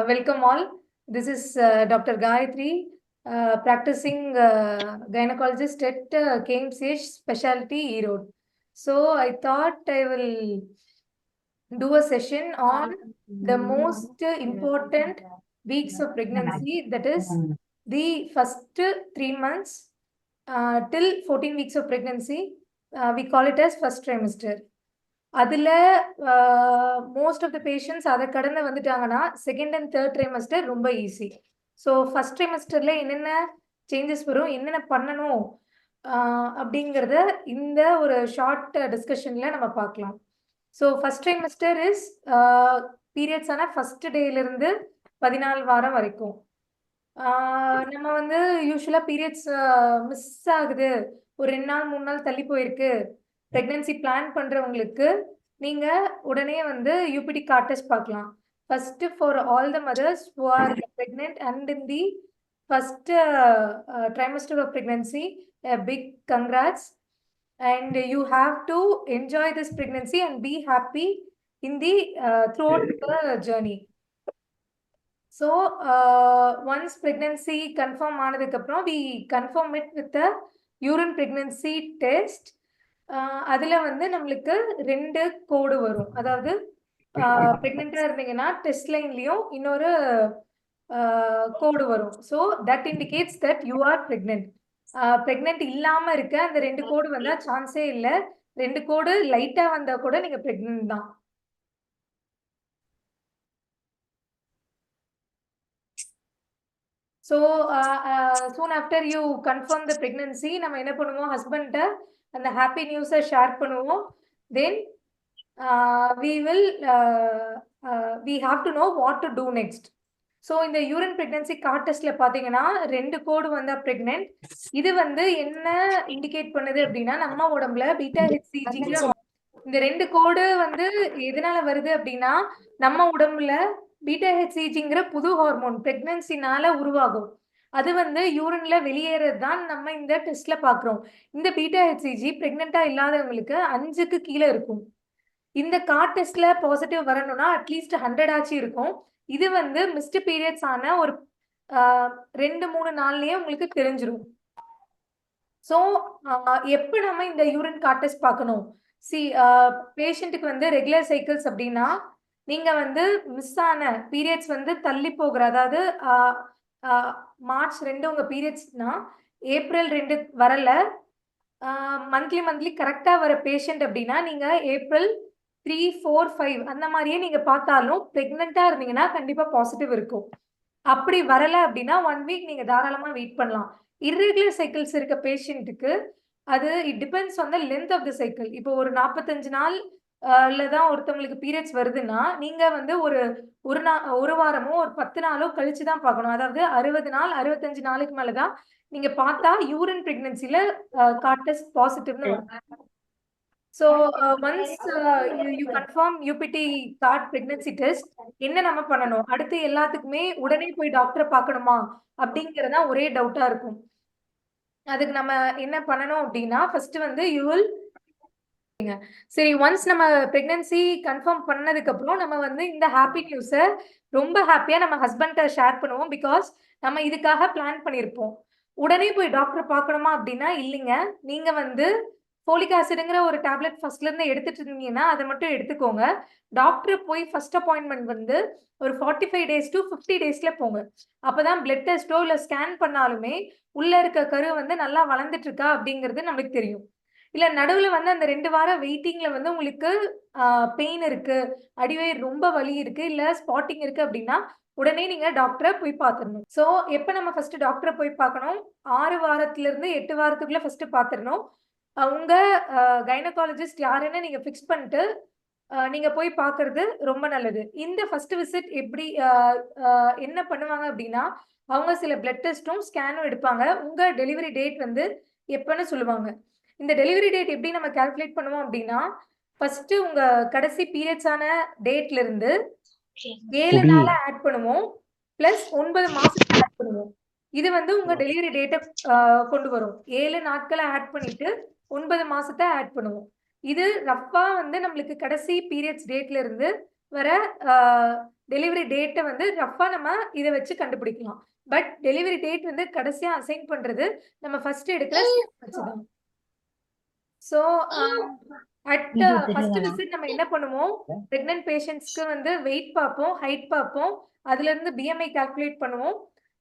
Welcome all. This is Dr. Gayatri, practicing gynecologist at KMCH Specialty Erode. So I thought I will do a session on the most important weeks of pregnancy, that is the first 3 months till 14 weeks of pregnancy. We call it as first trimester. அதில் most of the patients அதை கடந்து வந்துட்டாங்கன்னா second and third trimester ரொம்ப easy. So first ட்ரைமஸ்டரில் என்னென்ன changes வரும், என்னென்ன பண்ணணும் அப்படிங்கிறத இந்த ஒரு ஷார்ட் டிஸ்கஷனில் நம்ம பார்க்கலாம். ஸோ ஃபர்ஸ்ட் ட்ரைமஸ்டர் இஸ் பீரியட்ஸான ஃபர்ஸ்ட் டேலேருந்து 14 வாரம் வரைக்கும். நம்ம வந்து யூஸ்வலாக பீரியட்ஸ் மிஸ் ஆகுது, ஒரு 2 நாள் 3 நாள் தள்ளி போயிருக்கு, பிரெக்னன்சி பிளான் பண்றவங்களுக்கு நீங்க உடனே வந்து யூபிடி கார்ட் டெஸ்ட் பார்க்கலாம். First for all the mothers who are pregnant and in the first trimester of pregnancy, a big congrats, and you have to enjoy this pregnancy and be happy in the throughout the journey. So once pregnancy confirm ஆனதுக்கு அப்புறம் we confirm it with a urine pregnancy test. அதுல வந்து நம்மளுக்கு 2 கோடு வரும். அதாவது பிரெக்னெண்டா இருந்தீங்கன்னா test லைன்லயும் இன்னொரு கோடு வரும். So that indicates that you are pregnant. Pregnant இல்லாம இருக்க அந்த 2 கோடு வந்தா சான்ஸே இல்லை. 2 கோடு லைட்டா வந்தா கூட நீங்க பிரெக்னென்ட் தான். So soon after you confirm the pregnancy, நம்ம என்ன பண்ணுவோம், ஹஸ்பண்ட்டை அந்த ஹாப்பி நியூஸை ஷேர் பண்ணுவோம். தென் we have to know what to do next. So இந்த யூரின் பிரெக்னன்சி கார்ட் டெஸ்ட்ல பார்த்தீங்கன்னா 2 கோடு வந்தா பிரெக்னென்ட். இது வந்து என்ன இண்டிகேட் பண்ணுது அப்படின்னா, நம்ம உடம்புல பீட்டா ஹெச்சிஜிங்கிற இந்த 2 கோடு வந்து எதனால வருது அப்படின்னா, நம்ம உடம்புல பீட்டா ஹெச்சிஜிங்கிற புது ஹார்மோன் பிரெக்னன்சினால உருவாகும். அது வந்து யூரின்ல வெளியேறது தான் நம்ம இந்த டெஸ்ட்ல பாக்குறோம். இந்த பீட்டா ஹெச்சிஜி பிரெக்னெண்டா இல்லாதவங்களுக்கு 5க்கு கீழே இருக்கும். இந்த கார்ட் டெஸ்ட்ல பாசிட்டிவ் வரணும்னா அட்லீஸ்ட் 100 ஆச்சு இருக்கும். இது வந்து மிஸ்டு பீரியட்ஸ் ஆன ஒரு 2-3 நாள்லயே உங்களுக்கு தெரிஞ்சிடும். ஸோ எப்போ நம்ம இந்த யூரின் கார்ட் டெஸ்ட் பார்க்கணும்? பேஷண்ட்டுக்கு வந்து ரெகுலர் சைக்கிள்ஸ் அப்படின்னா, நீங்க வந்து மிஸ் ஆன பீரியட்ஸ் வந்து தள்ளி போகிற, அதாவது மார்ச் 2 உங்க பீரியட்ஸ்னா ஏப்ரல் 2 வரல, மந்த்லி கரெக்டா வர பேஷண்ட் அப்படின்னா நீங்க ஏப்ரல் 3, 4, 5 அந்த மாதிரியே நீங்க பார்த்தாலும் பிரெக்னெண்டா இருந்தீங்கன்னா கண்டிப்பா பாசிட்டிவ் இருக்கும். அப்படி வரல அப்படின்னா 1 வீக் நீங்க தாராளமா வெயிட் பண்ணலாம். இர்ரெகுலர் சைக்கிள்ஸ் இருக்க பேஷண்ட்டுக்கு அது it depends on the length of the cycle. இப்போ ஒரு 45 நாள் தான் ஒருத்தவங்களுக்கு பீரியட்ஸ் வருதுன்னா நீங்க வந்து ஒரு வாரமோ ஒரு 10 நாளோ கழிச்சு தான் பார்க்கணும். அதாவது 60 நாள் 65 நாளுக்கு மேலதான் நீங்க பார்த்தா யூரின் பிரெக்னன்சில கார்ட் டெஸ்ட் பாசிட்டிவ்னு வரும். So once you confirm UPT card pregnancy test, என்ன நம்ம பண்ணணும் அடுத்து? எல்லாத்துக்குமே உடனே போய் டாக்டரை பார்க்கணுமா அப்படிங்கறதா ஒரே டவுட்டா இருக்கும். அதுக்கு நம்ம என்ன பண்ணணும் அப்படின்னா, ஃபர்ஸ்ட் வந்து யூ வில் சரி, ஒன்ஸ் நம்ம பிரெக்னன்சி கன்ஃபார்ம் பண்ணதுக்கு அப்புறம் நம்ம வந்து இந்த ஹாப்பி நியூஸை ரொம்ப ஹாப்பியா நம்ம ஹஸ்பண்ட ஷேர் பண்ணுவோம். பிகாஸ் நம்ம இதுக்காக பிளான் பண்ணியிருப்போம். உடனே போய் டாக்டரை பார்க்கணுமா அப்படின்னா இல்லைங்க. நீங்க வந்து ஃபோலிக் ஆசிடுங்கிற ஒரு டேப்லெட் ஃபர்ஸ்ட்ல இருந்து எடுத்துட்டு இருந்தீங்கன்னா அதை மட்டும் எடுத்துக்கோங்க. டாக்டர் போய் ஃபர்ஸ்ட் அப்பாயின்மெண்ட் வந்து ஒரு 45 days to 50 daysல போங்க. அப்பதான் பிளட் டெஸ்டோ இல்லை ஸ்கேன் பண்ணாலுமே உள்ள இருக்க கரு வந்து நல்லா வளர்ந்துட்டு இருக்கா அப்படிங்கிறது நம்மளுக்கு தெரியும். இல்ல நடுவுல வந்து அந்த 2 வாரம் வெயிட்டிங்ல வந்து உங்களுக்கு பெயின் இருக்கு, அடிவயிறு ரொம்ப வலி இருக்கு, இல்ல ஸ்பாட்டிங் இருக்கு அப்படின்னா உடனே நீங்க டாக்டரை போய் பார்த்துடணும். ஸோ எப்போ நம்ம ஃபர்ஸ்ட் டாக்டரை போய் பார்க்கணும்? 6 வாரத்துல இருந்து 8 வாரத்துக்குள்ள ஃபர்ஸ்ட் பார்த்துடணும். உங்க கைனகாலஜிஸ்ட் யாருன்னு நீங்க ஃபிக்ஸ் பண்ணிட்டு நீங்க போய் பார்க்கறது ரொம்ப நல்லது. இந்த ஃபர்ஸ்ட் விசிட் எப்படி என்ன பண்ணுவாங்க அப்படின்னா, அவங்க சில பிளட் டெஸ்ட்டும் ஸ்கேனும் எடுப்பாங்க. உங்க டெலிவரி டேட் வந்து எப்பன்னு சொல்லுவாங்க. இந்த டெலிவரி டேட் எப்படி நம்ம கால்குலேட் பண்ணுவோம் அப்படின்னா, ஃபர்ஸ்ட் உங்க கடைசி பீரியட்ஸ் ஆன டேட்ல இருந்து 7 நாளை ஆட் பண்ணுவோம், பிளஸ் 9 மாசத்தை ஆட் பண்ணுவோம். இது வந்து உங்க டெலிவரி டேட்டை கொண்டு வரும். 7 நாட்களை ஆட் பண்ணிட்டு 9 மாசத்தை ஆட் பண்ணுவோம். இது ரஃபா வந்து நம்மளுக்கு கடைசி பீரியட்ஸ் டேட்ல இருந்து வர டெலிவரி டேட்டை வந்து ரஃபா நம்ம இதை வச்சு கண்டுபிடிக்கலாம். பட் டெலிவரி டேட் வந்து கடைசியா அசைன் பண்றது நம்ம ஃபர்ஸ்ட் எடுக்கிற வச்சுதான். ஸோ அட் ஃபர்ஸ்ட் விசிட் நம்ம என்ன பண்ணுவோம், பிரெக்னன்ட் பேஷண்ட்ஸ்க்கு வந்து வெயிட் பார்ப்போம், ஹைட் பார்ப்போம், அதுல இருந்து பிஎம்ஐ கால்குலேட் பண்ணுவோம்,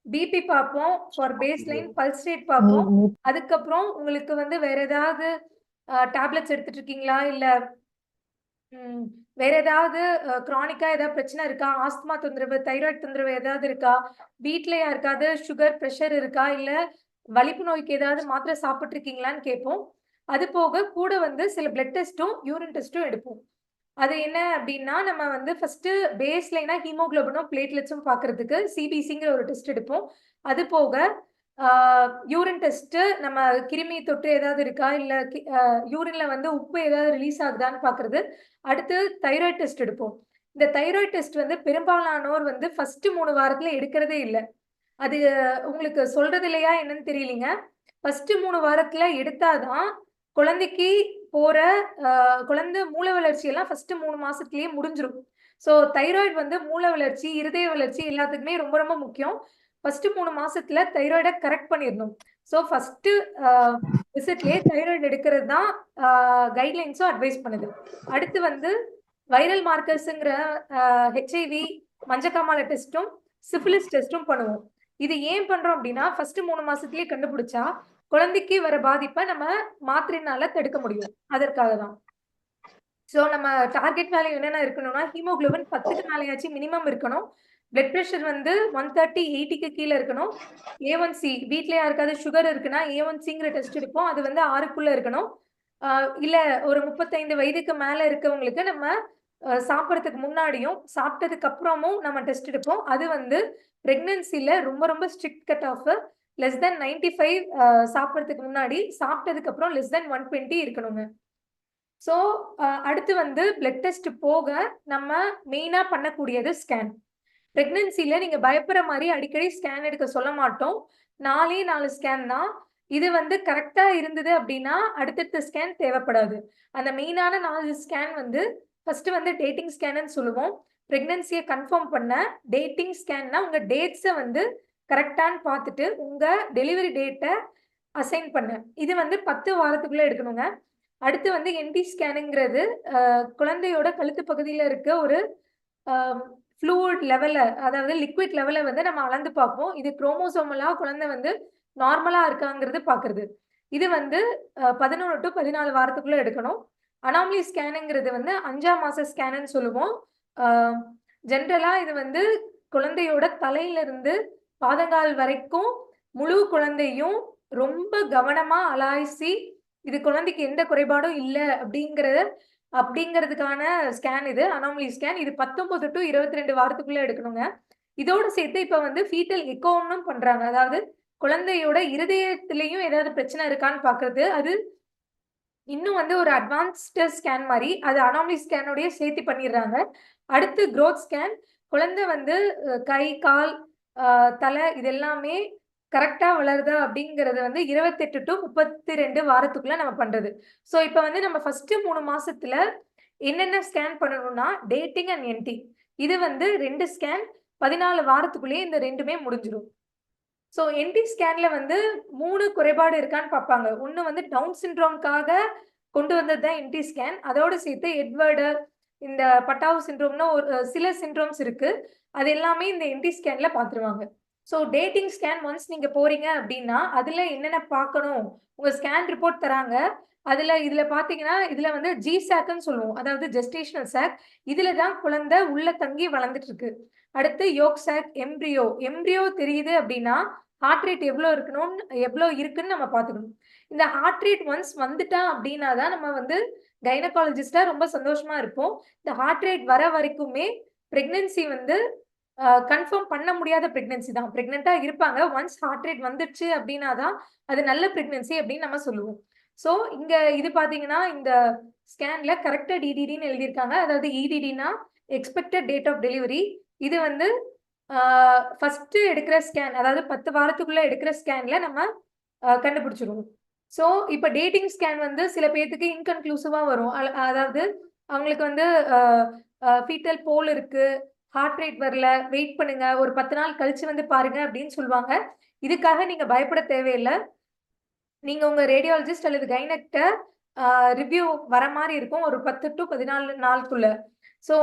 பிபி பார்ப்போம், for baseline pulse rate பார்ப்போம். அதுக்கப்புறம் உங்களுக்கு வந்து வேற ஏதாவது டேப்லெட்ஸ் எடுத்துட்டு இருக்கீங்களா, இல்ல வேற ஏதாவது கிரானிக்கா ஏதாவது பிரச்சனை இருக்கா, ஆஸ்துமா தொந்தரவு, தைராய்டு தொந்தரவு ஏதாவது இருக்கா, வீட்ல யாருக்காவது சுகர் பிரஷர் இருக்கா, இல்ல வலிப்பு நோய்க்கு ஏதாவது மாத்திரை சாப்பிட்டு இருக்கீங்களான்னு கேட்போம். அது போக கூட வந்து சில பிளட் டெஸ்ட்டும் யூரின் டெஸ்ட்டும் எடுப்போம். அது என்ன அப்படின்னா, நம்ம வந்து ஃபர்ஸ்ட் பேஸ் லைனா ஹீமோகுளோபினும் பிளேட்லெட்ஸும் பார்க்கறதுக்கு சிபிசிங்கிற ஒரு டெஸ்ட் எடுப்போம். அது போக யூரின் டெஸ்ட் நம்ம கிருமி தொற்று ஏதாவது இருக்கா, இல்ல யூரின்ல வந்து உப்பு ஏதாவது ரிலீஸ் ஆகுதான்னு பார்க்கறது. அடுத்து தைராய்டு டெஸ்ட் எடுப்போம். இந்த தைராய்டு டெஸ்ட் வந்து பெரும்பாலானோர் வந்து ஃபர்ஸ்ட் 3 வாரத்துல எடுக்கிறதே இல்ல. அது உங்களுக்கு சொல்றது இல்லையா என்னன்னு தெரியலீங்க. ஃபர்ஸ்ட் 3 வாரத்துல எடுத்தாதான் குழந்தைக்கு போற குழந்தை மூளை வளர்ச்சி எல்லாம் ஃபர்ஸ்ட் 3 மாசத்துலயே முடிஞ்சிரும். ஸோ தைராய்டு வந்து மூளை வளர்ச்சி, இருதய வளர்ச்சி எல்லாத்துக்குமே ரொம்ப ரொம்ப முக்கியம். ஃபர்ஸ்ட் 3 மாசத்துல தைராய்டை கரெக்ட் பண்ணிடணும். ஸோ ஃபர்ஸ்ட் விசிட்லயே தைராய்டு எடுக்கிறது தான் கைட்லைன்ஸும் அட்வைஸ் பண்ணுது. அடுத்து வந்து வைரல் மார்க்கர்ஸுங்கிற ஹெச்ஐவி, மஞ்சக்காமாலை டெஸ்ட்டும் சிஃபிலிஸ் டெஸ்ட்டும் பண்ணுவோம். இது ஏன் பண்றோம் அப்படின்னா, ஃபர்ஸ்ட் 3 மாசத்துலயே கண்டுபிடிச்சா குழந்தைக்கு வர பாதிப்பை நம்ம மாத்திரைனால தடுக்க முடியும். அதற்காக தான். ஸோ நம்ம டார்கெட் வேல்யூ என்னென்ன இருக்கணும்னா, ஹீமோகுளோபின் 10க்கு மேலேயாச்சும் மினிமம் இருக்கணும். பிளட் பிரஷர் வந்து 130, 80க்கு கீழே இருக்கணும். A1C வீட்ல யாருக்காவது சுகர் இருக்குன்னா A1Cங்கிற டெஸ்ட் எடுப்போம். அது வந்து 6க்குள்ள இருக்கணும். இல்ல ஒரு 35 வயதுக்கு மேல இருக்கவங்களுக்கு நம்ம சாப்பிடறதுக்கு முன்னாடியும் சாப்பிட்டதுக்கு அப்புறமும் நம்ம டெஸ்ட் எடுப்போம். அது வந்து பிரெக்னன்சில ரொம்ப ரொம்ப strict cut off less than 95 சாப்பிடறதுக்கு முன்னாடி, சாப்பிட்டதுக்கு அப்புறம் லெஸ் தென் 120 இருக்கணுங்க. ஸோ அடுத்து வந்து பிளட் டெஸ்ட் போக நம்ம மெயினா பண்ணக்கூடியது ஸ்கேன். பிரெக்னன்சில நீங்க பயப்படுற மாதிரி அடிக்கடி ஸ்கேன் எடுக்க சொல்ல மாட்டோம். 4 ஸ்கேன் தான். இது வந்து கரெக்டா இருந்தது அப்படின்னா அடுத்தடுத்த ஸ்கேன் தேவைப்படாது. அந்த மெயினான 4 ஸ்கேன் வந்து ஃபர்ஸ்ட் வந்து டேட்டிங் ஸ்கேன்னு சொல்லுவோம். பிரெக்னன்சியை கன்ஃபார்ம் பண்ண டேட்டிங் ஸ்கேன்னா உங்க டேட்ஸை வந்து கரெக்டான்னு பார்த்துட்டு உங்க டெலிவரி டேட்டை அசைன் பண்ண. இது வந்து 10 வாரத்துக்குள்ள எடுக்கணுங்க. அடுத்து வந்து என்டி ஸ்கேனுங்கிறது குழந்தையோட கழுத்து பகுதியில் இருக்க ஒரு ஃப்ளூயிட் லெவல்ல, அதாவது லிக்விட் லெவல்ல வந்து நம்ம அளந்து பார்ப்போம். இது குரோமோசோமலா குழந்தை வந்து நார்மலா இருக்காங்கிறது பார்க்கறது. இது வந்து 11 to 14 வாரத்துக்குள்ள எடுக்கணும். அனாமலி ஸ்கேனுங்கிறது வந்து 5ஆம் மாச ஸ்கேனுன்னு சொல்லுவோம். ஜென்ரலா இது வந்து குழந்தையோட தலையில இருந்து பாதங்கால் வரைக்கும் முழு குழந்தையும் ரொம்ப கவனமா அலாய்ச்சி இது குழந்தைக்கு எந்த குறைபாடும் இல்லை அப்படிங்கிறதுக்கான ஸ்கேன் இது அனாமலி ஸ்கேன். இது 19 to 22 வாரத்துக்குள்ள எடுக்கணுங்க. இதோட சேர்த்து இப்ப வந்து ஃபீட்டல் எக்கோன்னு பண்றாங்க. அதாவது குழந்தையோட இருதயத்திலையும் ஏதாவது பிரச்சனை இருக்கான்னு பாக்குறது. அது இன்னும் வந்து ஒரு அட்வான்ஸ்டு ஸ்கேன் மாதிரி அது அனாமலி ஸ்கேனோடய சேர்த்து பண்ணிடுறாங்க. அடுத்து க்ரோத் ஸ்கேன். குழந்தை வந்து கை, கால், தலை இது எல்லாமே கரெக்டா வளருதா அப்படிங்கறது வந்து 28 to 32 வாரத்துக்குள்ள நம்ம பண்றது. ஸோ இப்போ வந்து நம்ம ஃபர்ஸ்ட் 3 மாசத்துல என்னென்ன ஸ்கேன் பண்ணணும்னா டேட்டிங் அண்ட் என்டி. இது வந்து 2 ஸ்கேன் 14 வாரத்துக்குள்ளேயே இந்த 2மே முடிஞ்சிடும். ஸோ என்டி ஸ்கேன்ல வந்து 3 குறைபாடு இருக்கான்னு பார்ப்பாங்க. ஒன்று வந்து டவுன் சிண்ட்ரோம்காக கொண்டு வந்தது தான் என்டி ஸ்கேன். அதோடு சேர்த்து எட்வர்டு, இந்த பட்டாவு சிண்ட்ரோம்னு ஒரு சில சிண்ட்ரோம்ஸ் இருக்கு. அது எல்லாமே இந்த என்டி ஸ்கேன்ல பார்த்துருவாங்க. ஸோ டேட்டிங் ஸ்கேன் ஒன்ஸ் நீங்க போறீங்க அப்படின்னா அதுல என்னென்ன பார்க்கணும் உங்க ஸ்கேன் ரிப்போர்ட் தராங்க. இதுல பாத்தீங்கன்னா இதுல வந்து ஜிசாக்னு சொல்லுவோம், அதாவது ஜெஸ்டேஷனல் சாக். இதுல தான் குழந்தை உள்ள தங்கி வளர்ந்துட்டு இருக்கு. அடுத்து யோக் சாக், எம்ப்ரியோ தெரியுது அப்படின்னா ஹார்ட் ரேட் எவ்வளோ இருக்குன்னு நம்ம பார்த்துக்கணும். இந்த ஹார்ட் ரேட் ஒன்ஸ் வந்துட்டா அப்படின்னா தான் நம்ம வந்து கைனகாலஜிஸ்டா ரொம்ப சந்தோஷமா இருப்போம். இந்த ஹார்ட் ரேட் வர வரைக்குமே பிரெக்னன்சி வந்து கன்ஃபார்ம் பண்ண முடியாத பிரெக்னன்சி தான். பிரெக்னெண்டா இருப்பாங்க. ஒன்ஸ் ஹார்ட் ரேட் வந்துடுச்சு அப்படின்னா தான் அது நல்ல பிரெக்னன்சி அப்படின்னு நம்ம சொல்லுவோம். ஸோ இங்க இது பாத்தீங்கன்னா இந்த ஸ்கேன்ல கரெக்டா டிடிடின்னு எழுதியிருக்காங்க. அதாவது இடிடினா எக்ஸ்பெக்டட் டேட் ஆஃப் டெலிவரி. இது வந்து ஃபர்ஸ்ட் எடுக்கிற ஸ்கேன், அதாவது 10 வாரத்துக்குள்ள எடுக்கிற ஸ்கேன்ல நம்ம கண்டுபிடிச்சிருவோம். ஸோ இப்போ டேட்டிங் ஸ்கேன் வந்து சில பேர்த்துக்கு இன்கன்க்ளூசிவா வரும். அதாவது அவங்களுக்கு வந்து ஃபீட்டல் போல் இருக்கு, ஹார்ட் ரேட் வரல, வெயிட் பண்ணுங்க, ஒரு 10 நாள் கழிச்சு வந்து பாருங்க அப்படின்னு சொல்லுவாங்க. இதுக்காக நீங்க பயப்பட தேவையில்ல. நீங்க உங்க ரேடியாலஜிஸ்ட் அல்லது கைனக்ட்ட ரிவ்யூ வர மாரி இருக்கும். ஒரு 10 டூ 14 நாளுக்குள்ள. ஸோ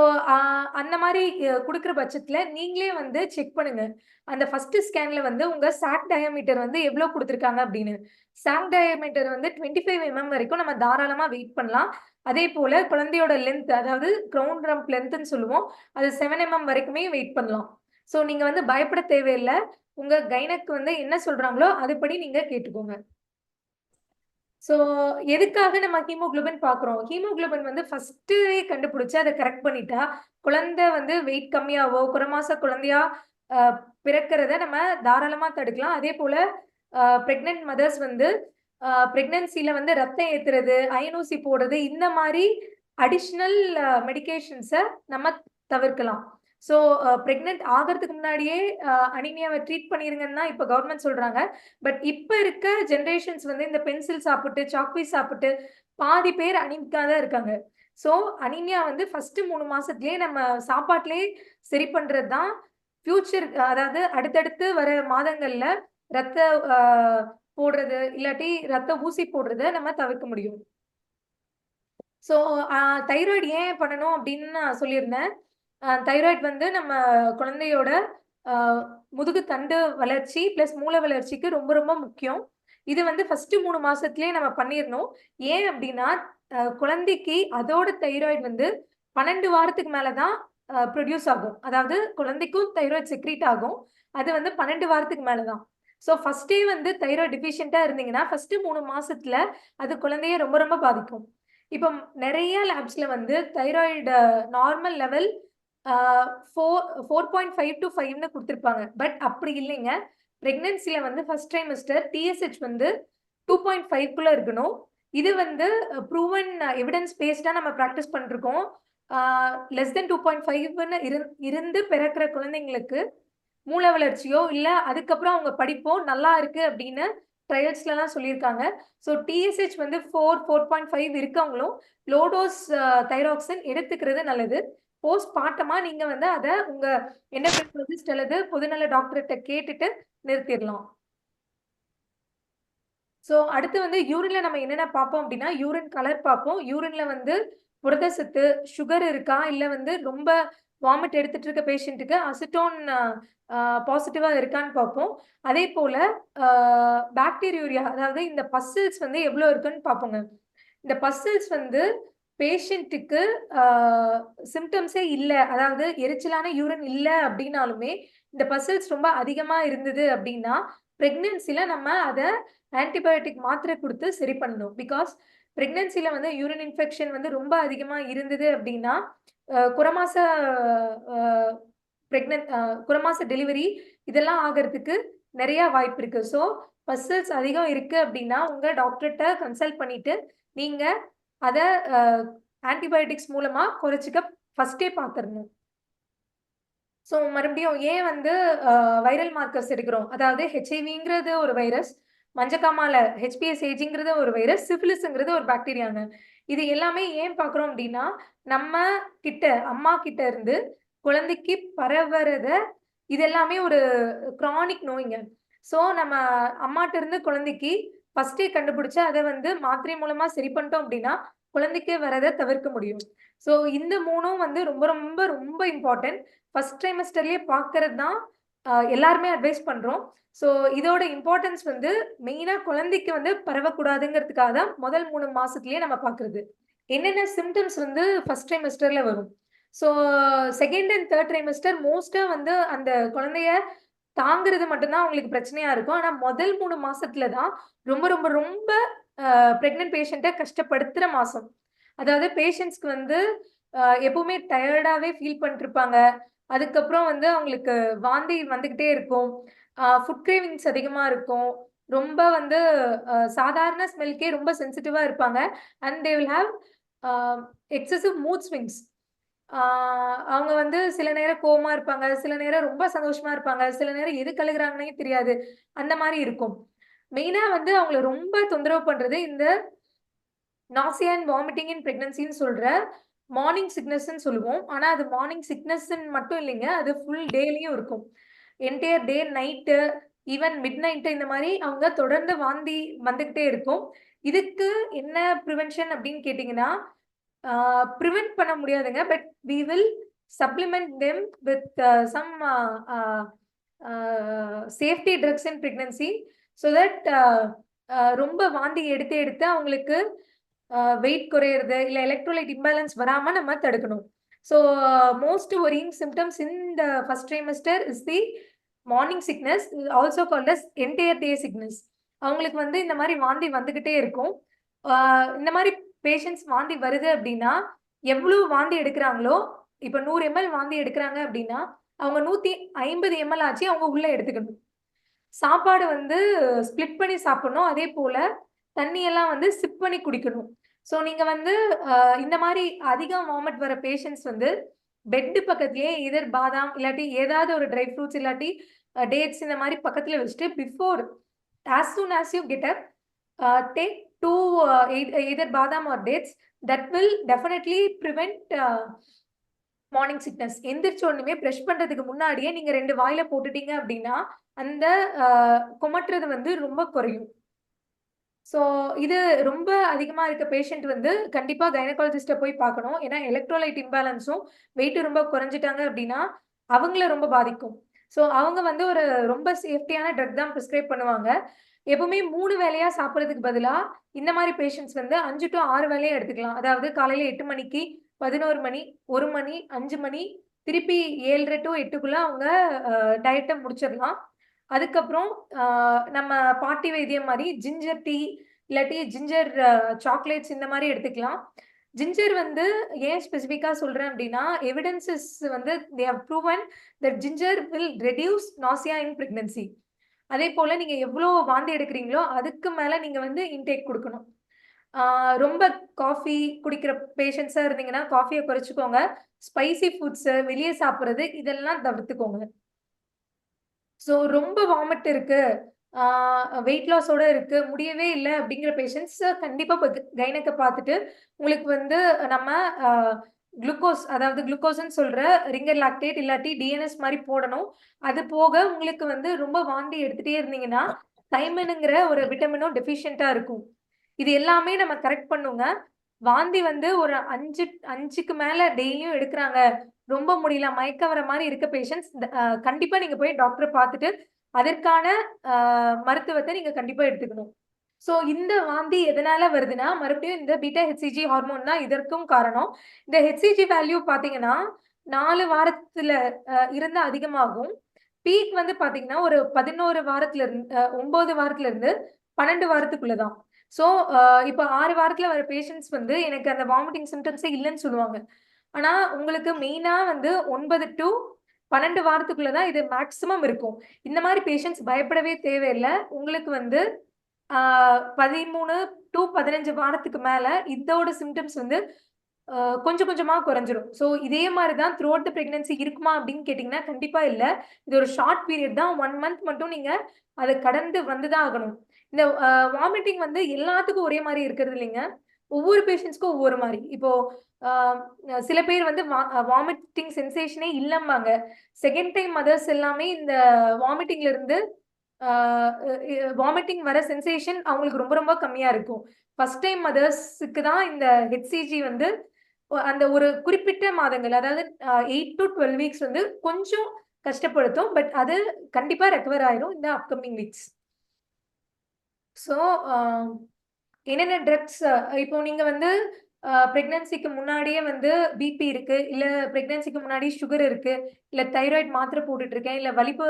அந்த மாரி குடுக்குற பட்சத்துல நீங்களே வந்து செக் பண்ணுங்க. அந்த ஃபர்ஸ்ட் ஸ்கேன்ல வந்து உங்க சாக் டயாமீட்டர் வந்து எவ்ளோ குடுத்துருக்காங்க அப்படின்னு. சாக் டயாமீட்டர் வந்து 25 வரைக்கும் நம்ம தாராளமா வெயிட் பண்ணலாம். அதேபோல குழந்தையோட லென்த் அதாவது கிரவுண்ட் ரம்ப் லென்த்ன்னு சொல்லுவோம். அது 7 வரைக்குமே வெயிட் பண்ணலாம். ஸோ நீங்க வந்து பயப்பட தேவையில்ல. உங்க கைனக் வந்து என்ன சொல்றாங்களோ அதுபடி நீங்க கேட்டுக்கோங்க. ஸோ, எதுக்காக நம்ம ஹீமோகுளோபின் பார்க்குறோம்? ஹீமோகுளோபின் வந்து ஃபர்ஸ்ட்டே கண்டுபிடிச்சு அத கரெக்ட் பண்ணிட்டா, குழந்தை வந்து வெயிட் கம்மியாவோ, குறைமாச குழந்தையா அ பிறக்கிறத நம்ம தாராளமா தடுக்கலாம். அதேபோல பிரெக்னன்ட் மதர்ஸ் வந்து பிரெக்னன்சில வந்து ரத்தம் ஏத்துறது, அயன் ஊசி போடுறது, இந்த மாரி அடிஷனல் மெடிகேஷன்ஸ நம்ம தவிர்க்கலாம். ஸோ, பிரெக்னன்ட் ஆகறதுக்கு முன்னாடியே அனீமியாவ ட்ரீட் பண்ணிருங்கன்னு தான் இப்ப கவர்ன்மெண்ட் சொல்றாங்க. பட் இப்ப இருக்க ஜெனரேஷன்ஸ் வந்து இந்த பென்சில் சாப்பிட்டு, சாக்பீஸ் சாப்பிட்டு பாதி பேர் அனீமிக்கா தான் இருக்காங்க. ஸோ, அனீமியா வந்து ஃபர்ஸ்ட் 3 மாசத்திலேயே நம்ம சாப்பாட்டிலேயே சரி பண்றது தான் ஃபியூச்சர் அதாவது அடுத்தடுத்து வர மாதங்கள்ல ரத்த அ போடுறது, இல்லாட்டி ரத்த ஊசி போடுறத நம்ம தவிர்க்க முடியும். ஸோ, அ தைராய்டு ஏன் பண்ணணும் அப்படின்னு நான் சொல்லியிருந்தேன். தைராய்டு வந்து நம்ம குழந்தையோட அ முதுகு தண்டு வளர்ச்சி பிளஸ் மூளை வளர்ச்சிக்கு ரொம்ப ரொம்ப முக்கியம். இது வந்து ஃபர்ஸ்ட் 3 மாசத்திலேயே நம்ம பண்ணிறணும். ஏன் அப்டின்னா, குழந்தைக்கு அதோட தைராய்டு வந்து 12 வாரத்துக்கு மேல தான் ப்ரொடியூஸ் ஆகும். அதாவது குழந்தைக்கும் தைராய்டு செக்ரீட் ஆகும். அது வந்து 12 வாரத்துக்கு மேல தான். ஸோ ஃபர்ஸ்ட்டே வந்து தைராய்டு டெஃபிஷியன்ட்டா இருந்தீங்கன்னா, ஃபர்ஸ்ட் 3 மாசத்துல அது குழந்தைய ரொம்ப ரொம்ப பாதிக்கும். இப்போ நெறைய லேப்ஸ்ல வந்து தைராய்டு நார்மல் லெவல் ஆ 4.5 டூ 5ன்னு குடுத்திருப்பாங்க. பட் அப்படி இல்லைங்க. பிரெக்னன்சில வந்து ஃபர்ஸ்ட் ட்ரைமஸ்டர் டிஎஸ்ஹெச் வந்து 2.5க்குள்ள இருக்கணும். இது வந்து ப்ரூவன் எவிடன்ஸ் பேஸ்டா நம்ம பிராக்டிஸ் பண்ணிருக்கோம். ஆ லெஸ் தென் 2.5ன்னு இருந்து பிறக்கிற குழந்தைங்களுக்கு மூளை வளர்ச்சியோ, இல்ல அதுக்கப்புறம் அவங்க படிப்போ நல்லா இருக்கு அப்படின்னு ட்ரையல்ஸ்லலாம் சொல்லியிருக்காங்க. ஸோ டிஎஸ்ஹெச் வந்து 4.5 இருக்கவங்களும் லோ டோஸ் தைராக்சின் எடுத்துக்கிறது நல்லது. போஸ்ட் பார்ட்டமா நீங்க வந்து அத உங்க எண்டோகிரைனாலஜிஸ்ட் அல்லது பொதுநல டாக்டர்ட்ட கேட்டுட்டு நிறுத்திறலாம். ஸோ அடுத்து வந்து யூரின்ல நம்ம என்னென்ன பார்ப்போம் அப்டின்னா, யூரின் கலர் பார்ப்போம். யூரின்ல வந்து புரத சத்து, சுகர் இருக்கா? இல்ல வந்து ரொம்ப வாமிட் எடுத்துட்டு இருக்க பேஷண்ட்டுக்கு அசிட்டோன் பாசிட்டிவா இருக்கான்னு பார்ப்போம். அதேபோல அ பாக்டீரியூரியா அதாவது இந்த பஸ்ஸில்ஸ் வந்து எவ்ளோ இருக்குன்னு பார்ப்போங்க. இந்த பஸ்ஸில்ஸ் வந்து பேஷண்ட்டுக்கு ஆ சிம்ப்டம்ஸே இல்ல. அதாவது எரிச்சலான யூரின் இல்ல அப்டின்னாலுமே, இந்த பஸ்ஸில்ஸ் ரொம்ப அதிகமா இருந்தது அப்டின்னா, பிரெக்னன்சில நம்ம அத ஆன்டிபயோட்டிக் மாத்திரை குடுத்து சரி பண்ணணும். பிகாஸ் பிரெக்னன்சில வந்து யூரின் இன்ஃபெக்ஷன் வந்து ரொம்ப அதிகமா இருந்தது அப்டின்னா, குறமாச அ பிரெக்னன்ட் குறமாச டெலிவரி இதெல்லாம் ஆகறதுக்கு நெறைய வாய்ப்பு இருக்கு. ஸோ, பஸ்ஸில்ஸ் அதிகம் இருக்கு அப்டின்னா, உங்க டாக்டர்ட்ட கன்சல்ட் பண்ணிட்டு, நீங்க அத அ ஆன்டிபயோட்டிக்ஸ் மூலமா குறைச்சுக்க ஃபர்ஸ்ட்டே பார்த்துறணும். ஸோ மறுபடியும் ஏன் வந்து வைரல் மார்க்கர்ஸ் எடுக்கிறோம்? அதாவது ஹெச்ஐவிங்கிறது ஒரு வைரஸ், மஞ்சக்காமால ஹெச்பிஎஸ்ஏஜிங்கிறது ஒரு வைரஸ், சிஃபிலிஸ்ங்கிறது ஒரு பாக்டீரியாங்க. இது எல்லாமே ஏன் பார்க்குறோம் அப்டின்னா, நம்ம கிட்ட அம்மா கிட்ட இருந்து குழந்தைக்கு பரவறத இது எல்லாமே ஒரு கிரானிக் நோய்ங்க. ஸோ நம்ம அம்மாட்ட இருந்து குழந்தைக்கு ஃபர்ஸ்ட்டே கண்டுபிடிச்சு அத வந்து மாத்திரை மூலமா சரி பண்ணிட்டோம் அப்டின்னா, குழந்தைக்கு வரத தவிர்க்க முடியும். ஸோ இந்த 3ம் வந்து ரொம்ப ரொம்ப ரொம்ப இம்பார்ட்டன்ட். ஃபர்ஸ்ட் ட்ரைமஸ்டர்லயே பார்க்கறது தான் எல்லாருமே அட்வைஸ் பண்றோம். ஸோ இதோட இம்பார்ட்டன்ஸ் வந்து மெயினா குழந்தைக்கு வந்து பரவக்கூடாதுங்கிறதுக்காக தான் முதல் 3 மாசத்திலேயே நம்ம பார்க்குறது. என்னென்ன சிம்ப்டம்ஸ் வந்து ஃபர்ஸ்ட் ட்ரைமஸ்டர்ல வரும்? ஸோ 2ண்ட் அண்ட் 3 ட்ரைமஸ்டர் மோஸ்ட்டா வந்து அந்த குழந்தைய தாங்குறது மட்டும் தான் அவங்களுக்கு பிரச்சனையா இருக்கும். ஆனா முதல் 3 மாசத்துல தான் ரொம்ப ரொம்ப ரொம்ப பிரெக்னன்ட் பேஷண்ட்ட கஷ்டப்படுத்துற மாசம். அதாவது பேஷண்ட்ஸ்க்கு வந்து எப்பவுமே டயர்டாவே ஃபீல் பண்ணிட்டுருப்பாங்க. அதுக்கப்புறம் வந்து அவங்களுக்கு வாந்தி வந்துகிட்டே இருக்கும். ஃபுட் கிரேவிங்ஸ் அதிகமா இருக்கும். ரொம்ப வந்து சாதாரண ஸ்மெல்க்கே ரொம்ப சென்சிட்டிவா இருப்பாங்க. And they will have a excessive mood swings. ஆ அவங்க வந்து சில நேரம் கோவமா இருப்பாங்க. சில நேரம் ரொம்ப சந்தோஷமா இருப்பாங்க. சில நேரம் எதுக்கு அழுகுறாங்கன்னே தெரியாது. அந்த மாரி இருக்கும். மெயினா வந்து அவங்கள ரொம்ப தொந்தரவு பண்றது இந்த நாசியா அண்ட் வாமிட்டிங் இன் பிரெக்னன்சின்னு சொல்ற மார்னிங் சிக்னஸ்ன்னு சொல்லுவோம். ஆனா அது மார்னிங் சிக்னஸ்ன்னு மட்டும் இல்லைங்க. அது ஃபுல் டேலயும் இருக்கும். Entire day, night, even mid night இந்த மாரி அவங்க தொடர்ந்து வாந்தி வந்துகிட்டே இருக்கும். இதுக்கு என்ன பிரிவென்ஷன் அப்படின்னு கேட்டீங்கன்னா, பிரிவென்ட் பண்ண முடியாதுங்க. But we will supplement them with some safety drugs in pregnancy. So that ரொம்ப வாந்தி எடுத்து எடுத்து அவங்களுக்கு வெயிட் குறையிறது, இல்ல எலக்ட்ரோலைட் இம்பேலன்ஸ் வராம நம்ம தடுக்கணும். So most worrying symptoms in the first trimester is the morning sickness, also called as entire day sickness. அவங்களுக்கு வந்து இந்த மாரி வாந்தி வந்துகிட்டே இருக்கும். இந்த மாரி பேஷண்ட்ஸ் வாந்தி வருது அப்படின்னா, எவ்வளவு வாந்தி எடுக்குறாங்களோ, இப்ப 100 எம்எல் வாந்தி எடுக்குறாங்க அப்படின்னா, அவங்க 150 எம்எல் ஆச்சு அவங்க உள்ள எடுத்துக்கணும். சாப்பாடு வந்து ஸ்ப்ளிட் பண்ணி சாப்பிடணும். அதே போல தண்ணியெல்லாம் வந்து சிப் பண்ணி குடிக்கணும். ஸோ நீங்க வந்து இந்த மாரி அதிகம் வாமிட் வர பேஷண்ட்ஸ் வந்து பெட் பக்கத்திலேயே எய்தர் பாதாம் இல்லாட்டி ஏதாவது ஒரு ட்ரை ஃப்ரூட்ஸ் இல்லாட்டி டேட்ஸ் இந்த மாரி பக்கத்துல வச்சுட்டு before as soon as you get up take 2 either badam or dates. That will definitely prevent morning sickness. எந்திரிச்ச உடனே பிரஷ் பண்றதுக்கு முன்னாடியே நீங்க 2 வாயில போட்டுட்டீங்க அப்படின்னா, அந்த குமட்டுறது வந்து ரொம்ப குறையும். ஸோ இது ரொம்ப அதிகமா இருக்க பேஷண்ட் வந்து கண்டிப்பா கைனகாலஜிஸ்ட்ட போய் பார்க்கணும். ஏன்னா எலக்ட்ரோலைட் இம்பேலன்ஸும் வெயிட் ரொம்ப குறைஞ்சுட்டாங்க அப்படின்னா, அவங்கள ரொம்ப பாதிக்கும். ஸோ அவங்க வந்து ஒரு ரொம்ப சேஃப்டியான ட்ரக் தான் பிரிஸ்கிரைப் பண்ணுவாங்க. எப்பவுமே 3 வேளையா சாப்பிடுறதுக்கு பதிலா, இந்த மாரி பேஷண்ட்ஸ் வந்து 5 டூ 6 வேளையா எடுத்துக்கலாம். அதாவது காலையில 8 மணிக்கு, 11 மணி, 1 மணி, 5 மணி, திருப்பி 7:30 டூ 8க்குள்ள அவங்க டயட்ட முடிச்சிடலாம். அதுக்கப்புறம் நம்ம பாட்டி வைத்தியம் மாரி ஜிஞ்சர் டீ, இல்லாட்டி ஜிஞ்சர் சாக்லேட்ஸ் இந்த மாரி எடுத்துக்கலாம். ஜிஞ்சர் வந்து ஏன் ஸ்பெசிஃபிக்கா சொல்றேன் அப்டின்னா, எவிடன்ஸஸ் வந்து they have proven that ginger will reduce nausea in pregnancy. அதேபோல நீங்க எவ்ளோ வாந்தி எடுக்கிறீங்களோ, அதுக்கு மேல நீங்க வந்து இன்டேக் குடுக்கணும். ஆ ரொம்ப காஃபி குடிக்கிற பேஷண்ட்ஸா இருந்தீங்கன்னா, காஃபிய குறைச்சுக்கோங்க. ஸ்பைசி ஃபுட்ஸ், வெளிய சாப்பிடுறது இதெல்லாம் தவிர்த்துக்கோங்க. ஸோ ரொம்ப வாமிட் இருக்கு. ஆ வெயிட் லாஸோட இருக்கு. முடியவே இல்ல அப்படிங்கிற பேஷண்ட்ஸ் கண்டிப்பா கைனக்க பார்த்துட்டு, உங்களுக்கு வந்து நம்ம அ குளுக்கோஸ் அதாவது குளுக்கோஸ்ன்னு சொல்ற ரிங்கர் லாக்டேட் இல்லாட்டி டிஎன்எஸ் மாரி போடணும். அது போக உங்களுக்கு வந்து ரொம்ப வாந்தி எடுத்துட்டே இருந்தீங்கன்னா, தைமனுங்கிற ஒரு விட்டமினும் டெஃபிஷியன்ட்டா இருக்கும். இது எல்லாமே நம்ம கரெக்ட் பண்ணுங்க. வாந்தி வந்து ஒரு 5க்கு மேல டெய்லியும் எடுக்குறாங்க. ரொம்ப முடியல, மயக்கம் வர மாரி இருக்க பேஷண்ட்ஸ் கண்டிப்பா நீங்க போய் டாக்டர பார்த்துட்டு, அதற்கான அ மருத்துவத்த நீங்க கண்டிப்பா எடுத்துக்கணும். ஸோ இந்த வாந்தி எதனால வருதுன்னா, மறுபடியும் இந்த பீட்டா ஹெச்சிஜி ஹார்மோன் தான் இதற்கும் காரணம். இந்த ஹெச்சிஜி வேல்யூ பார்த்தீங்கன்னா, 4 வாரத்துல இருந்து அதிகமாகும். பீக் வந்து பார்த்தீங்கன்னா, ஒரு 11 வாரத்துல 9 வாரத்துல இருந்து 12 வாரத்துக்குள்ள தான். ஸோ இப்ப 6 வாரத்துல வர பேஷண்ட்ஸ் வந்து எனக்கு அந்த வாமிட்டிங் சிம்ப்டம்ஸே இல்லன்னு சொல்லுவாங்க. ஆனா, உங்களுக்கு மெயினா வந்து 9 டூ 12 வாரத்துக்குள்ள தான் இது மேக்ஸிமம் இருக்கும். இந்த மாரி பேஷண்ட்ஸ் பயப்படவே தேவையில்ல. உங்களுக்கு வந்து ஆ 13 டூ 15 வாரத்துக்கு மேல இதோட சிம்ப்டம்ஸ் வந்து அ கொஞ்சம் கொஞ்சமா குறைஞ்சிரும். ஸோ இதே மாரி தான் த்ரூ அவுட் த பிரெக்னன்சி இருக்குமா அப்படின்னு கேட்டீங்கன்னா, கண்டிப்பா இல்ல. இது ஒரு ஷார்ட் பீரியட் தான். 1 மந்த் மட்டும் நீங்க அத கடந்து வந்து தான் ஆகணும். இந்த வாமிட்டிங் வந்து எல்லாத்துக்கும் ஒரே மாரி இருக்கிறது இல்லைங்க. ஒவ்வொரு பேஷண்ட்ஸ்க்கும் ஒவ்வொரு மாரி. இப்போ ஆ சில பேர் வந்து வாமிட்டிங் சென்சேஷனே இல்லம்பாங்க. செகண்ட் டைம் மதர்ஸ் எல்லாமே இந்த வாமிட்டிங்ல இருந்து ஆ வாமிட்டிங் வர சென்சேஷன் அவங்களுக்கு ரொம்ப ரொம்ப கம்மியா இருக்கும். ஃபர்ஸ்ட் டைம் மதர்ஸ்க்கு தான் இந்த ஹெச்சிஜி வந்து அந்த ஒரு குறிப்பிட்ட மாதங்கள் அதாவது 8 டூ 12 வீக்ஸ் வந்து கொஞ்சம் கஷ்டப்படுத்தும். பட் அது கண்டிப்பா ரெக்கவர் ஆயிரும் இந்த அப்கமிங் வீக்ஸ். ஸோ அ என்னென்ன ட்ரக்ஸ் இப்போ நீங்க வந்து பிரெக்னன்சிக்கு முன்னாடியே வந்து பிபி இருக்கு, இல்ல பிரெக்னன்சிக்கு முன்னாடி சுகர் இருக்கு, இல்ல தைராய்டு மாத்திரை போட்டுட்டு இருக்கேன், இல்ல வலிப்பு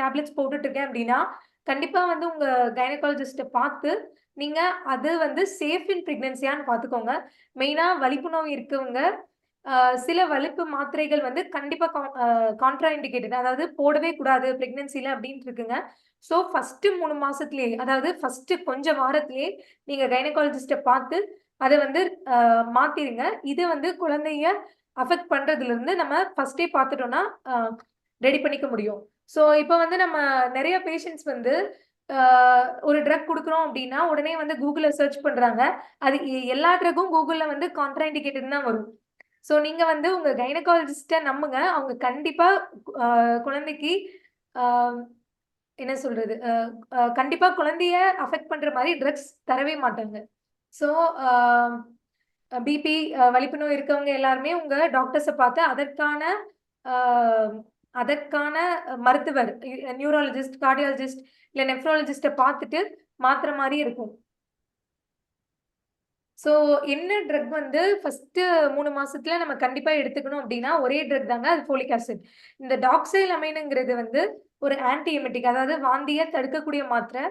டேப்லெட்ஸ் போட்டுட்டு இருக்கேன் அப்படின்னா, கண்டிப்பா வந்து உங்க கைனகாலஜிஸ்ட்ட பார்த்து, நீங்க அது வந்து சேஃப் இன் பிரெக்னன்சியான்னு பார்த்துக்கோங்க. மெயினா வலிப்பு நோய் இருக்கவங்க, அ சில வலிப்பு மாத்திரைகள் வந்து கண்டிப்பா கான்ட்ரா இண்டிகேட்டட் அதாவது போடவே கூடாது பிரெக்னன்சில அப்படின்ட்டு இருக்குங்க. ஸோ ஃபர்ஸ்ட்டு 3 மாசத்திலேயே, அதாவது ஃபர்ஸ்ட்டு கொஞ்ச வாரத்திலேயே நீங்க கைனகாலஜிஸ்ட்ட பார்த்து, அத வந்து மாத்திருங்க. இது வந்து குழந்தைய அஃபெக்ட் பண்றதுலருந்து நம்ம ஃபர்ஸ்ட்டே பார்த்துட்டோம்னா, ரெடி பண்ணிக்க முடியும். ஸோ இப்ப வந்து நம்ம நெறைய பேஷண்ட்ஸ் வந்து அ ஒரு ட்ரக் குடுக்குறோம் அப்டின்னா, உடனே வந்து Googleல சர்ச் பண்றாங்க. அது எல்லா ட்ரக்கும் Googleல வந்து கான்ட்ரா இண்டிகேட்டட்ன்னு தான் வரும். ஸோ நீங்க வந்து உங்க கைனகாலஜிஸ்ட நம்புங்க. அவங்க கண்டிப்பா குழந்தைக்கு அ என்ன சொல்றது? கண்டிப்பா குழந்தைய அஃபெக்ட் பண்ற மாரி ட்ரக்ஸ் தரவே மாட்டாங்க. ஸோ அ பிபி, வலிப்பு நோய் இருக்கவங்க எல்லாருமே உங்க டாக்டர்ஸ பார்த்து அ அதற்கான மருத்துவர், நியூராலஜிஸ்ட், கார்டியாலஜிஸ்ட் இல்ல நெஃப்ராலஜிஸ்ட்ட பார்த்துட்டு மாத்துற மாரி இருக்கும். ஸோ என்ன ட்ரக் வந்து ஃபர்ஸ்ட்டு 3 மாசத்துல நம்ம கண்டிப்பா எடுத்துக்கணும் அப்டின்னா, ஒரே ட்ரக் தாங்க. அது ஃபோலிக் ஆசிட். இந்த டாக்ஸைலமைன்ங்கிறது வந்து ஒரு ஆன்டி எமெடிக். அதாவது வாந்திய தடுக்கக்கூடிய மாத்திரை.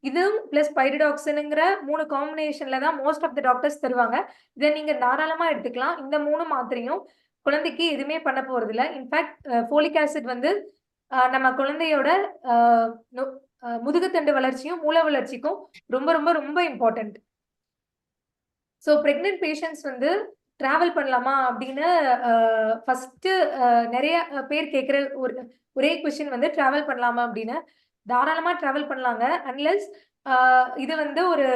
இதுவும் பிளஸ் பைரிடாக்சின்ங்கிற 3 காம்பினேஷன்ல தான் மோஸ்ட் ஆஃப் த டாக்டர்ஸ் தருவாங்க. இத நீங்க தாராளமா எடுத்துக்கலாம். இந்த 3 மாத்திரையும் குழந்தைக்கு எதுவுமே பண்ண போறதில்ல. இன்ஃபாக்ட் ஃபோலிக் ஆசிட் வந்து நம்ம குழந்தையோட அ நொ முதுகுத்தண்டு வளர்ச்சியும், மூளை வளர்ச்சிக்கும் ரொம்ப ரொம்ப ரொம்ப இம்பார்ட்டன்ட். ஸோ பிரெக்னன்ட் பேஷண்ட்ஸ் வந்து டிராவல் பண்ணலாமா அப்படின்னு ஃபர்ஸ்ட்டு நெறைய பேர் கேட்கிற ஒரே கொஸ்டின் வந்து டிராவல் பண்ணலாமா அப்படின்னு. தாராளமா டிராவல் பண்ணலாங்க. அன்லெஸ் இது வந்து ஒரு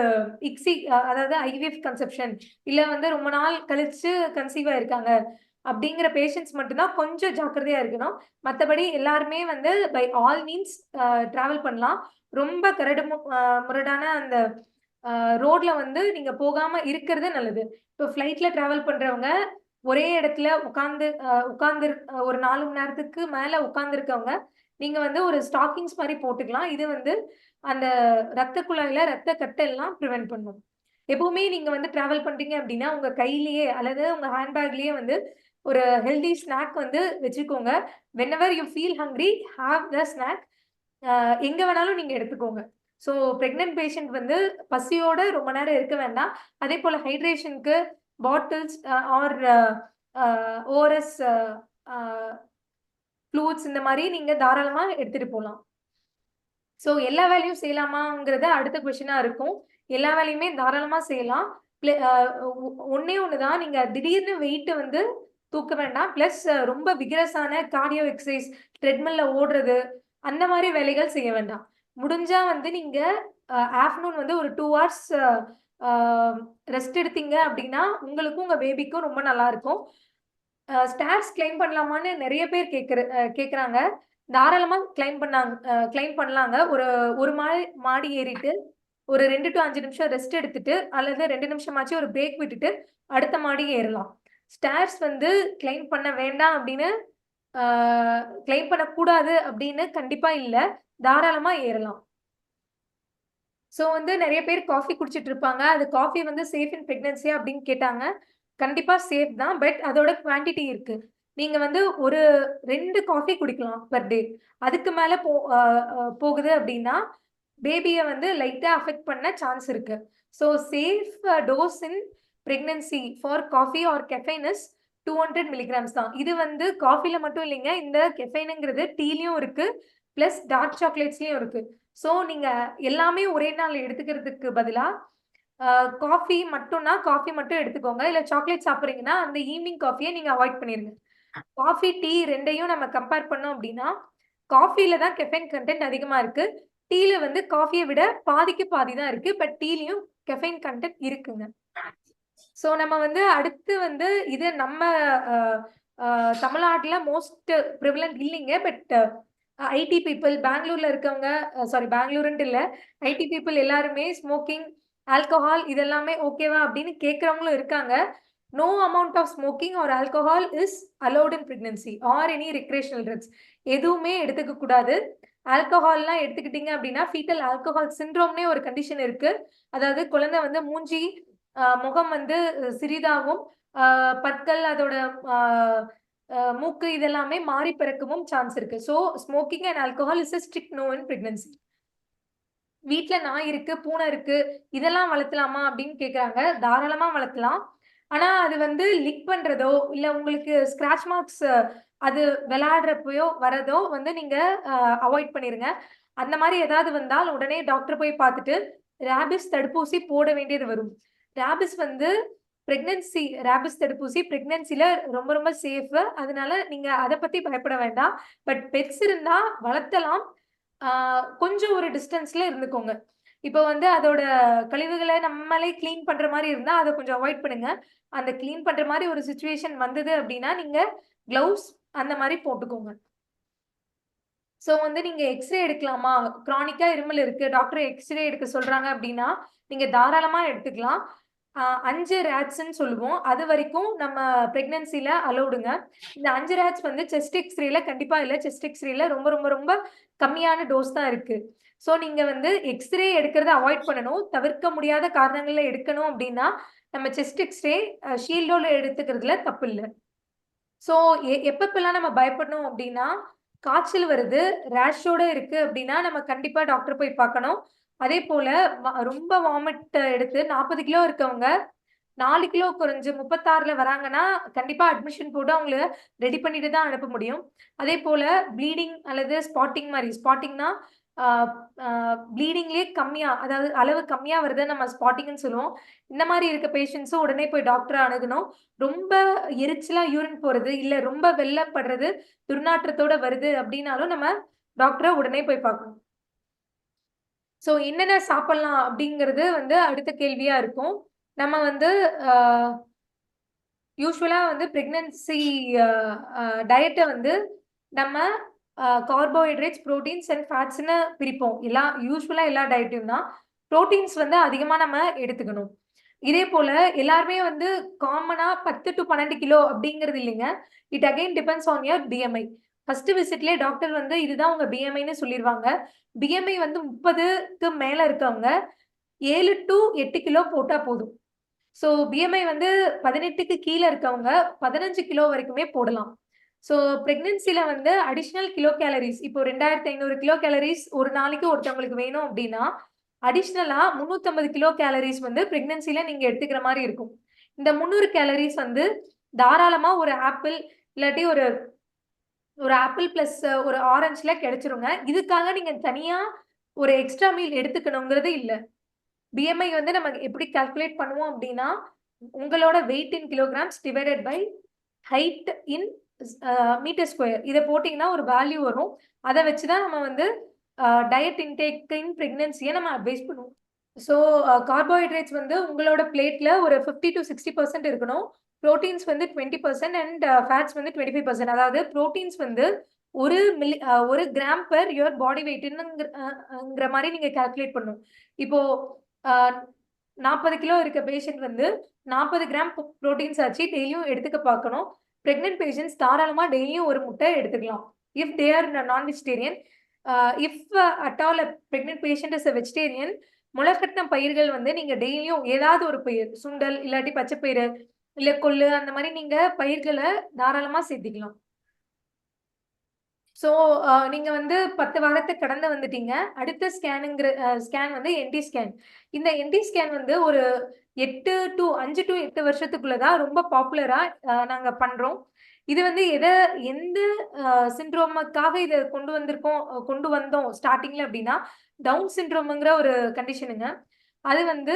அதாவது ஐவிஎஃப் கன்செப்ஷன் இல்ல வந்து ரொம்ப நாள் கழிச்சு கன்சீவ் ஆயிருக்காங்க அப்படிங்கிற பேஷண்ட்ஸ் மட்டும் தான் கொஞ்சம் ஜாக்கிரதையா இருக்கணும். மத்தபடி எல்லாருமே வந்து பை ஆல் மீன்ஸ் டிராவல் பண்ணலாம். ரொம்ப முரடான அந்த ரோட்ல வந்து நீங்க போகாம இருக்கிறது நல்லது. இப்போ ஃப்ளைட்ல டிராவல் பண்றவங்க, ஒரே இடத்துல உட்கார்ந்து ஒரு 4 மணி நேரத்துக்கு மேல உட்கார்ந்திருக்கவங்க, நீங்க வந்து ஒரு ஸ்டாக்கிங்ஸ் மாரி போட்டுக்கலாம். இது வந்து அந்த ரத்த குழாயில ரத்த கட்ட எல்லாம் பிரிவென்ட் பண்ணும். எப்பவுமே நீங்க வந்து டிராவல் பண்றீங்க அப்டின்னா, உங்க கையிலேயே அல்லது உங்க ஹேண்ட் பேக்லயே வந்து ஒரு ஹெல்தி ஸ்நாக் வந்து வச்சுக்கோங்க. Whenever you feel hungry, have the snack. எங்க வேணாலும் நீங்க எடுத்துக்கோங்க. ஸோ பிரெக்னன்ட் பேஷண்ட் வந்து பசியோட ரொம்ப நேரம் இருக்க வேண்டாம். அதேபோல ஹைட்ரேஷனுக்கு பாட்டில்ஸ் ஆர் ஓஆர்எஸ் அ ஃப்ளூயிட்ஸ் இந்த மாரி நீங்க தாராளமா எடுத்துட்டு போலாம். ஸோ எல்லா வேலையும் செய்யலாமாங்கிறது அடுத்த கொஸ்டினா இருக்கும். எல்லா வேலையுமே தாராளமா செய்யலாம். பிள அ ஒண்ணே ஒண்ணு தான். நீங்க திடீர்னு வெயிட்ட வந்து தூக்க வேண்டாம். பிளஸ் ரொம்ப விகரஸான கார்டியோ எக்சர்சைஸ், ட்ரெட்மில்ல ஓடுறது, அந்த மாரி வேலைகள் செய்ய வேண்டாம். முடிஞ்சா வந்து நீங்க ஆஃப்டர்நூன் வந்து ஒரு 2 ஹார்ஸ் அ ரெஸ்ட் எடுத்தீங்க அப்டின்னா, உங்களுக்கும் உங்க பேபிக்கும் ரொம்ப நல்லா இருக்கும். ஸ்டேர்ஸ் கிளைம் பண்ணலாமான்னு நெறைய பேர் கேட்கறாங்க. தாராளமா கிளைம் பண்ணலாங்க. ஒரு ஒரு மாடி ஏறிட்டு, ஒரு 2 டூ 5 நிமிஷம் ரெஸ்ட் எடுத்துட்டு, அல்லது 2 நிமிஷமாச்சும் ஒரு பிரேக் விட்டுட்டு, அடுத்த மாடி ஏறலாம். ஸ்டேர்ஸ் வந்து கிளைம் பண்ண வேண்டாம் அப்படின்னு, ஆ கிளைம் பண்ணக்கூடாது அப்படின்னு கண்டிப்பா இல்ல. தாராளமா ஏறலாம். ஸோ வந்து நெறைய பேர் காஃபி குடிச்சிட்டு இருப்பாங்க. அது காஃபி வந்து சேஃப் இன் பிரெக்னன்சியா அப்படின்னு கேட்டாங்க. கண்டிப்பா சேஃப் தான். பட் அதோட குவான்டிட்டி இருக்கு. நீங்க வந்து ஒரு 2 காஃபி குடிக்கலாம் பெர் டே. அதுக்கு மேல போ அ அ போகுது அப்படின்னா, பேபிய வந்து லைட்டா அஃபெக்ட் பண்ண சான்ஸ் இருக்கு. So safe dose in pregnancy for coffee or caffeine is 200 milligrams தான். இது வந்து காஃபில மட்டும் இல்லைங்க. இந்த கெஃபைன்ங்கிறது டீலயும் இருக்கு. பிளஸ் டார்க் சாக்லேட்ஸ்லயும் இருக்கு. ஸோ நீங்க எல்லாமே ஒரே நாள்ல எடுத்துக்கிறதுக்கு பதிலா, காஃபி மட்டும்னா, காஃபி மட்டும் எடுத்துக்கோங்க. இல்ல சாக்லேட் சாப்பிடுறீங்கன்னா, அந்த ஈவினிங் காஃபிய நீங்க அவாய்ட் பண்ணிருங்க. காஃபி, டீ 2யும் நம்ம கம்பேர் பண்ணோம் அப்டின்னா, காஃபில தான் கெஃபைன் கன்டென்ட் அதிகமா இருக்கு. டீல வந்து காஃபிய விட பாதிக்கு பாதி தான் இருக்கு. பட் டீலயும் கெஃபைன் கன்டென்ட் இருக்குங்க. ஸோ நம்ம வந்து அடுத்து வந்து இது நம்ம அ அ தமிழ்நாட்ல மோஸ்ட் பிரிவலன்ட் இல்லைங்க. பட் ஐடி பீப்பிள் பெங்களூர்ல இருக்கவங்க பெங்களூருன்ட்டு இல்ல. ஐடி பீப்பிள் எல்லாருமே ஸ்மோக்கிங், ஆல்கஹால் இதெல்லாமே ஓகேவா அப்படின்னு கேட்கிறவங்களும் இருக்காங்க. No amount of smoking or alcohol is allowed in pregnancy or any recreational drugs. எதுவுமே எடுத்துக்க கூடாது. ஆல்கஹால்லாம் எடுத்துக்கிட்டீங்க அப்படின்னா, ஃபீட்டல் ஆல்கஹால் சிண்ட்ரோம்னே ஒரு கண்டிஷன் இருக்கு. அதாவது குழந்தை வந்து மூஞ்சி, முகம் வந்து சிறிதாகும், அ பற்கள் அதோட அ மூக்கு இதெல்லாமே மாறி பிறக்கவும் சான்ஸ் இருக்கு. So smoking and alcohol is a strict no in pregnancy. வீட்ல நாய் இருக்கு, பூனை இருக்கு. இதெல்லாம் வளர்த்தலாமா அப்படின்னு கேட்கறாங்க. தாராளமா வளர்த்தலாம். ஆனா அது வந்து லிக் பண்றதோ, இல்ல உங்களுக்கு ஸ்கிராட்ச் மார்க்ஸ் அது விளையாடுறப்பயோ வரதோ வந்து நீங்க அ அவாய்ட் பண்ணிருங்க. அந்த மாரி ஏதாவது வந்தால் உடனே டாக்டர் போய் பார்த்துட்டு, ராபிஸ் தடுப்பூசி போட வேண்டியது வரும். ராபிஸ் வந்து ராபிஸ் தடுப்பூசி பிரெக்னன்சில ரொம்ப ரொம்ப சேஃப். அதனால நீங்க அத பத்தி பயப்பட வேண்டாம். பட் பெட்ஸ் இருந்தா வளர்த்தலாம். கொஞ்சம் ஒரு டிஸ்டன்ஸ்ல இருந்துக்கோங்க. இப்போ வந்து அதோட கழிவுகள நம்மளே கிளீன் பண்ற மாரி இருந்தா, அத கொஞ்சம் அவாய்ட் பண்ணுங்க. அந்த கிளீன் பண்ற மாரி ஒரு சிச்சுவேஷன் வந்தது அப்டின்னா, நீங்க கிளவுஸ் அந்த மாரி போட்டுக்கோங்க. ஸோ வந்து நீங்க எக்ஸ்ரே எடுக்கலாமா? கிரானிக்கா இருமல் இருக்கு. டாக்டர் எக்ஸ்ரே எடுக்க சொல்றாங்க அப்டின்னா, நீங்க தாராளமா எடுத்துக்கலாம். 5 ராட்ஸ்ன்னு சொல்லுவோம். அதுவரைக்கும் நம்ம பிரெக்னன்சில அலோவ்டுங்க. இந்த 5 ராட்ஸ் வந்து செஸ்ட் எக்ஸ்ரேல கண்டிப்பா இல்ல. செஸ்ட் எக்ஸ்ரேல ரொம்ப ரொம்ப ரொம்ப கம்மியான டோஸ் தான் இருக்கு. ஸோ நீங்க வந்து எக்ஸ்ரே எடுக்கிறத அவாய்ட் பண்ணணும். தவிர்க்க முடியாத காரணங்கள்ல எடுக்கணும் அப்டின்னா, நம்ம செஸ்ட் எக்ஸ்ரே ஷீல்டோல எடுத்துக்கிறதுல தப்பில்ல. ஸோ எப்பப்பலாம் நம்ம பயப்படணும் அப்டின்னா, காய்ச்சல் வருது, ரேஷோட இருக்கு அப்டின்னா, நம்ம கண்டிப்பா டாக்டர் போய் பார்க்கணும். அதேபோல ரொம்ப வாமிட் எடுத்து 40 கிலோ இருக்கவங்க 4 கிலோ குறைஞ்சு 36ல வராங்கன்னா, கண்டிப்பா அட்மிஷன் போட்டு அவங்கள ரெடி பண்ணிட்டு தான் அனுப்ப முடியும். அதேபோல ப்ளீடிங் அல்லது ஸ்பாட்டிங் மாரி ஸ்பாட்டிங்னா ஆ ஆ ப்ளீடிங்லயே கம்மியா, அதாவது அளவு கம்மியா வருது நம்ம ஸ்பாட்டிங்ன்னு சொல்லுவோம். இந்த மாரி இருக்க பேஷண்ட்ஸும் உடனே போய் டாக்டர அணுகணும். ரொம்ப எரிச்சலா யூரின் போறது, இல்ல ரொம்ப வெள்ளப்படுறது, துர்நாற்றத்தோட வருது அப்டின்னாலும் நம்ம டாக்டர உடனே போய் பார்க்கணும். ஸோ என்னென்ன சாப்பிடலாம் அப்படிங்கிறது வந்து அடுத்த கேள்வியா இருக்கும். நம்ம வந்து அ யூசுவலா வந்து பிரெக்னன்சி அ அ டயட்ட வந்து நம்ம கார்போஹைட்ரேட்ஸ், புரோட்டீன்ஸ் அண்ட் ஃபேட்ஸ்ன்னு பிரிப்போம். யூசுவலா எல்லா டயட்லயும் தான். புரோட்டீன்ஸ் வந்து அதிகமா நம்ம எடுத்துக்கணும். இதே போல எல்லாருமே வந்து காமனா 10 டூ 12 கிலோ அப்படிங்கிறது இல்லைங்க. It again depends on your BMI. First விசிட்லயே டாக்டர் வந்து இதுதான் உங்க பிஎம்ஐன்னு சொல்லிருவாங்க. பிஎம்ஐ வந்து 30க்கு மேல இருக்கவங்க 7 டூ 8 கிலோ போட்டா போதும். ஸோ பிஎம்ஐ வந்து 18க்கு கீழ இருக்கவங்க 15 கிலோ வரைக்குமே போடலாம். ஸோ பிரெக்னன்சில வந்து அடிஷனல் கிலோ கேலரீஸ் இப்போ 2500 கிலோ கேலரீஸ் ஒரு நாளைக்கு ஒருத்தவங்களுக்கு வேணும் அப்டின்னா, அடிஷனலா 350 கிலோ கேலரீஸ் வந்து பிரெக்னன்சில நீங்க எடுத்துக்கிற மாரி இருக்கும். இந்த 300 கேலரீஸ் வந்து தாராளமா ஒரு ஆப்பிள் இல்லாட்டி ஒரு ஒரு ஆப்பிள் பிளஸ் ஒரு ஆரஞ்சுல கிடைச்சிருங்க. இதுக்காக நீங்க தனியா ஒரு எக்ஸ்ட்ரா மீல் எடுத்துக்கணுங்கிறது இல்ல. பிஎம்ஐ வந்து நம்ம எப்படி கால்குலேட் பண்ணுவோம் அப்படின்னா, உங்களோட weight in kilograms divided by height in meter square. இத போட்டீங்கன்னா ஒரு வேல்யூ வரும். அத வச்சு தான் நம்ம வந்து டயட் இன்டேக் இன் பிரெக்னன்சிய நம்ம அட்வைஸ் பண்ணுவோம். ஸோ கார்போஹைட்ரேட்ஸ் வந்து உங்களோட பிளேட்ல ஒரு 50 டூ 60% இருக்கணும். புரோட்டீன்ஸ் வந்து 20% அண்ட் ஃபேட்ஸ் வந்து 25%. அதாவது புரோட்டீன்ஸ் வந்து 1 கிராம் பெர் யுவர் பாடி வெயிட்ன்னுங்கிற ங்கிற மாரி நீங்க கால்குலேட் பண்ணணும். இப்போ அ 40 கிலோ இருக்க பேஷண்ட் வந்து 40 கிராம் புரோட்டீன்ஸ் ஆச்சு டெய்லியும் எடுத்துக்க பார்க்கணும். பிரெக்னன்ட் பேஷண்ட்ஸ் தாராளமா டெய்லியும் ஒரு முட்டை எடுத்துக்கலாம். If they are non vegetarian. If at all a pregnant patient is a vegetarian, முளைக்கட்டின பயிர்கள் வந்து நீங்க டெய்லியும் ஏதாவது ஒரு பயிர், சுண்டல் இல்லாட்டி பச்சை பயிறு, இல்ல கொள்ளு அந்த மாரி நீங்க பயிர்கள தாராளமா சேர்த்துக்கலாம். ஸோ, நீங்க வந்து 10 வாரத்த கடந்து வந்துட்டீங்க. அடுத்த ஸ்கேன் வந்து என்டி ஸ்கேன். இந்த என்டி ஸ்கேன் வந்து ஒரு 8 டூ 5 டூ 8 வருஷத்துக்குள்ள தான் ரொம்ப பாப்புலரா நாங்க பண்றோம். இது வந்து எந்த சிண்ட்ரோமுக்காக இத கொண்டு வந்தோம் ஸ்டார்ட்டிங்ல அப்டின்னா, டவுன் சிண்ட்ரோம்ங்கிற ஒரு கண்டிஷனுங்க. அது வந்து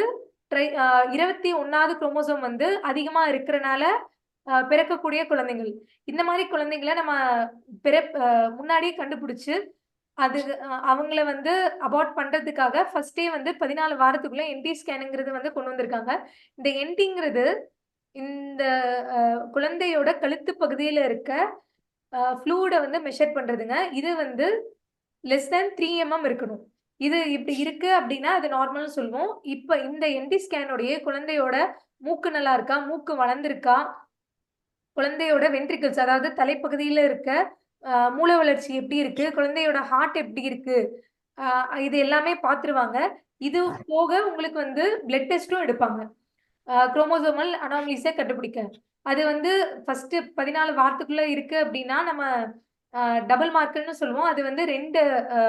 21வது குரோமோசோம் வந்து அதிகமா இருக்கிறனால பிறக்கக்கூடிய குழந்தைகள். இந்த மாரி குழந்தைங்கள நம்ம முன்னாடியே கண்டுபிடிச்சு, அது அவங்கள வந்து அபார்ட் பண்றதுக்காக ஃபர்ஸ்ட்டே வந்து 14 வாரத்துக்குள்ள என்டி ஸ்கேனுங்கிறது வந்து கொண்டு வந்திருக்காங்க. இந்த என்டிங்கிறது இந்த அ குழந்தையோட கழுத்து பகுதியில இருக்க ஃப்ளூயிட வந்து மெஷர் பண்றதுங்க. இது வந்து லெஸ் தேன் 3 இருக்கணும். இது இப்படி இருக்கு அப்படின்னா, அது நார்மல்னு சொல்லுவோம். இப்ப இந்த என்டி ஸ்கேனோடயே குழந்தையோட மூக்கு நல்லா இருக்கா? மூக்கு வளர்ந்திருக்கா? குழந்தையோட வென்ட்ரிக்கிள்ஸ் அதாவது தலைப்பகுதியில இருக்க மூளை வளர்ச்சி எப்படி இருக்கு? குழந்தையோட ஹார்ட் எப்படி இருக்கு? அ இது எல்லாமே பார்த்துருவாங்க. இது போக உங்களுக்கு வந்து பிளட் டெஸ்ட்டும் எடுப்பாங்க. குரோமோசோமல் அனாமலிஸ கண்டுபிடிக்க. அது வந்து ஃபர்ஸ்ட்டு 14 வாரத்துக்குள்ள இருக்கு அப்டின்னா, நம்ம அ டபுள் மார்க்கர்ன்னு சொல்லுவோம். அது வந்து 2 அ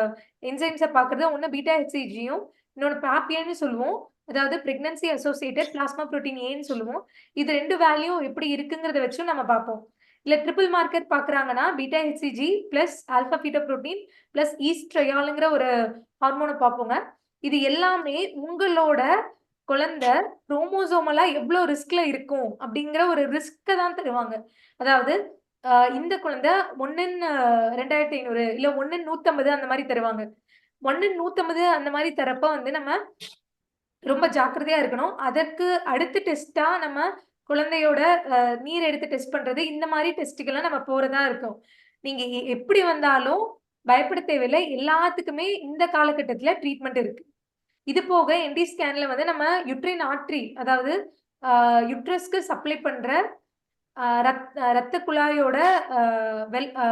என்சைம்ஸ பார்க்குறது. ஒண்ணு பீட்டா ஹெச்சிஜியும், இன்னொன்னு பாப்பியன்னு சொல்லுவோம். அதாவது பிரெக்னன்சி அசோசியேட்டட் பிளாஸ்மா புரோட்டீன் ஏன்னு சொல்லுவோம். இது 2 வேல்யூ எப்படி இருக்குங்கிறத வச்சும் நம்ம பார்ப்போம். இல்ல ட்ரிபிள் மார்க்கர் பார்க்குறாங்கன்னா, beta HCG plus alpha fetoprotein plus ஈஸ்ட்ரையால்ங்கிற ஒரு ஹார்மோன பார்ப்போங்க. இது எல்லாமே உங்களோட குழந்தை குரோமோசோமலா எவ்ளோ ரிஸ்க்ல இருக்கும் அப்படிங்கிற ஒரு ரிஸ்க்க தான் தருவாங்க. அதாவது இந்த குழந்தை 1 இன் 2500 இல்ல 1 இன் 150 அந்த மாரி தருவாங்க. 1:150 அந்த மாதிரி தரப்ப வந்து நம்ம ரொம்ப ஜாக்கிரதையா இருக்கணும். அதற்கு அடுத்த டெஸ்ட்டா நம்ம குழந்தையோட நீர் எடுத்து டெஸ்ட் பண்றது, இந்த மாரி டெஸ்ட்டுக்கெல்லாம் நம்ம போறதா இருக்கும். நீங்க எப்படி வந்தாலும் பயப்பட தேவையில்ல. எல்லாத்துக்குமே இந்த காலகட்டத்தில ட்ரீட்மெண்ட் இருக்கு. இது போக என்டி ஸ்கேன்ல வந்து நம்ம யுட்ரைன் ஆர்டரி அதாவது யுட்ரஸ்க்கு சப்ளை பண்ற ரத்த குழாயோட அ வெல் அ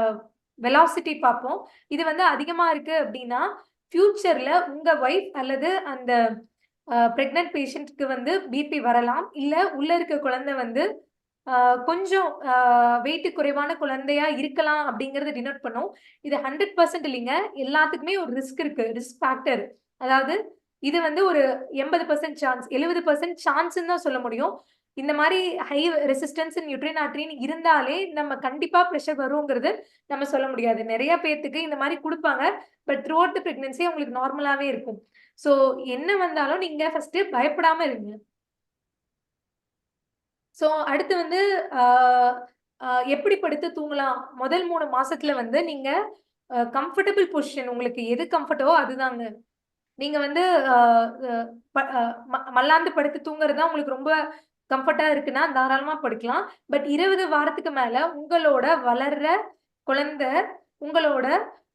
வெலாசிட்டி பார்ப்போம். இது வந்து அதிகமா இருக்கு அப்டின்னா, ஃபியூச்சர்ல உங்க வைஃப் அல்லது அந்த பிரெக்னன்ட் பேஷண்ட்க்கு வந்து பிபி வரலாம். இல்ல உள்ள இருக்க குழந்தை வந்து அ கொஞ்சம் வெயிட் குறைவான குழந்தையா இருக்கலாம் அப்படிங்கிறத டினோட் பண்ணும். இது 100% இல்லைங்க. எல்லாத்துக்குமே ஒரு ரிஸ்க் இருக்கு. Risk factor. அதாவது இது வந்து ஒரு 80% சான்ஸ், 70% சான்ஸ்ன்னு தான் சொல்ல முடியும். இந்த மாரி ஹை ரெசிஸ்டன்ஸ் இன் யுட்ரைன் ஆர்டரின்னு இருந்தாலே நம்ம கண்டிப்பா பிரஷர் வருங்கிறது நம்ம சொல்ல முடியாது. நெறைய பேத்துக்கு இந்த மாரி குடுப்பாங்க. But through out the pregnancy அவங்களுக்கு நார்மலாவே இருக்கும். ஸோ என்ன வந்தாலும் நீங்க ஃபர்ஸ்ட்டு பயப்படாம இருங்க. ஸோ அடுத்து வந்து அ அ எப்படி படுத்து தூங்கலாம்? முதல் 3 மாசத்துல வந்து நீங்க கம்ஃபர்டபிள் பொசிஷன் உங்களுக்கு எது கம்ஃபர்ட்டோ அதுதாங்க. நீங்க வந்து அ அ ப அ ம மல்லாந்து படுத்து தூங்குறது தான் உங்களுக்கு ரொம்ப கம்ஃபர்ட்டா இருக்குன்னா, தாராளமா படுக்கலாம். பட் 20 வாரத்துக்கு மேல உங்களோட வளர்ற குழந்தை, உங்களோட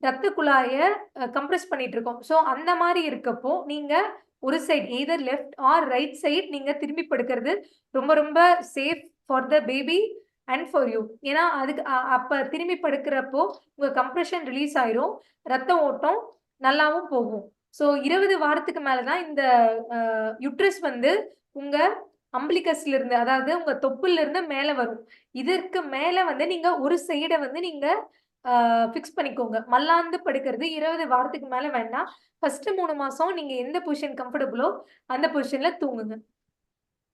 ரத்த குழாய கம்ப்ரஸ் பண்ணிட்டு இருக்கும். ஸோ அந்த மாரி இருக்கப்போ, நீங்க ஒரு side either left or right side நீங்க திரும்பி படுக்கிறது ரொம்ப ரொம்ப safe for the baby and for you. ஏன்னா, அதுக்கு அப்ப திரும்பி படுக்கிறப்போ, உங்க கம்ப்ரஷன் ரிலீஸ் ஆயிரும். ரத்த ஓட்டம் நல்லாவும் போகும். ஸோ 20 வாரத்துக்கு மேல தான் இந்த யுட்ரஸ் வந்து உங்க அம்பிலிகஸ்ல இருந்து, அதாவது உங்க தொப்புள்ல இருந்து மேல வரும். இதற்கு மேல வந்து நீங்க ஒரு சைட வந்து நீங்க ஃபிக்ஸ் பண்ணிக்கோங்க. மல்லாந்து படுக்கிறது 20 வாரத்துக்கு மேல வேண்டாம். ஃபர்ஸ்ட் 3 மாசம் நீங்க எந்த பொசிஷன் கம்ஃபர்டபுளோ அந்த பொசிஷன்ல தூங்குங்க.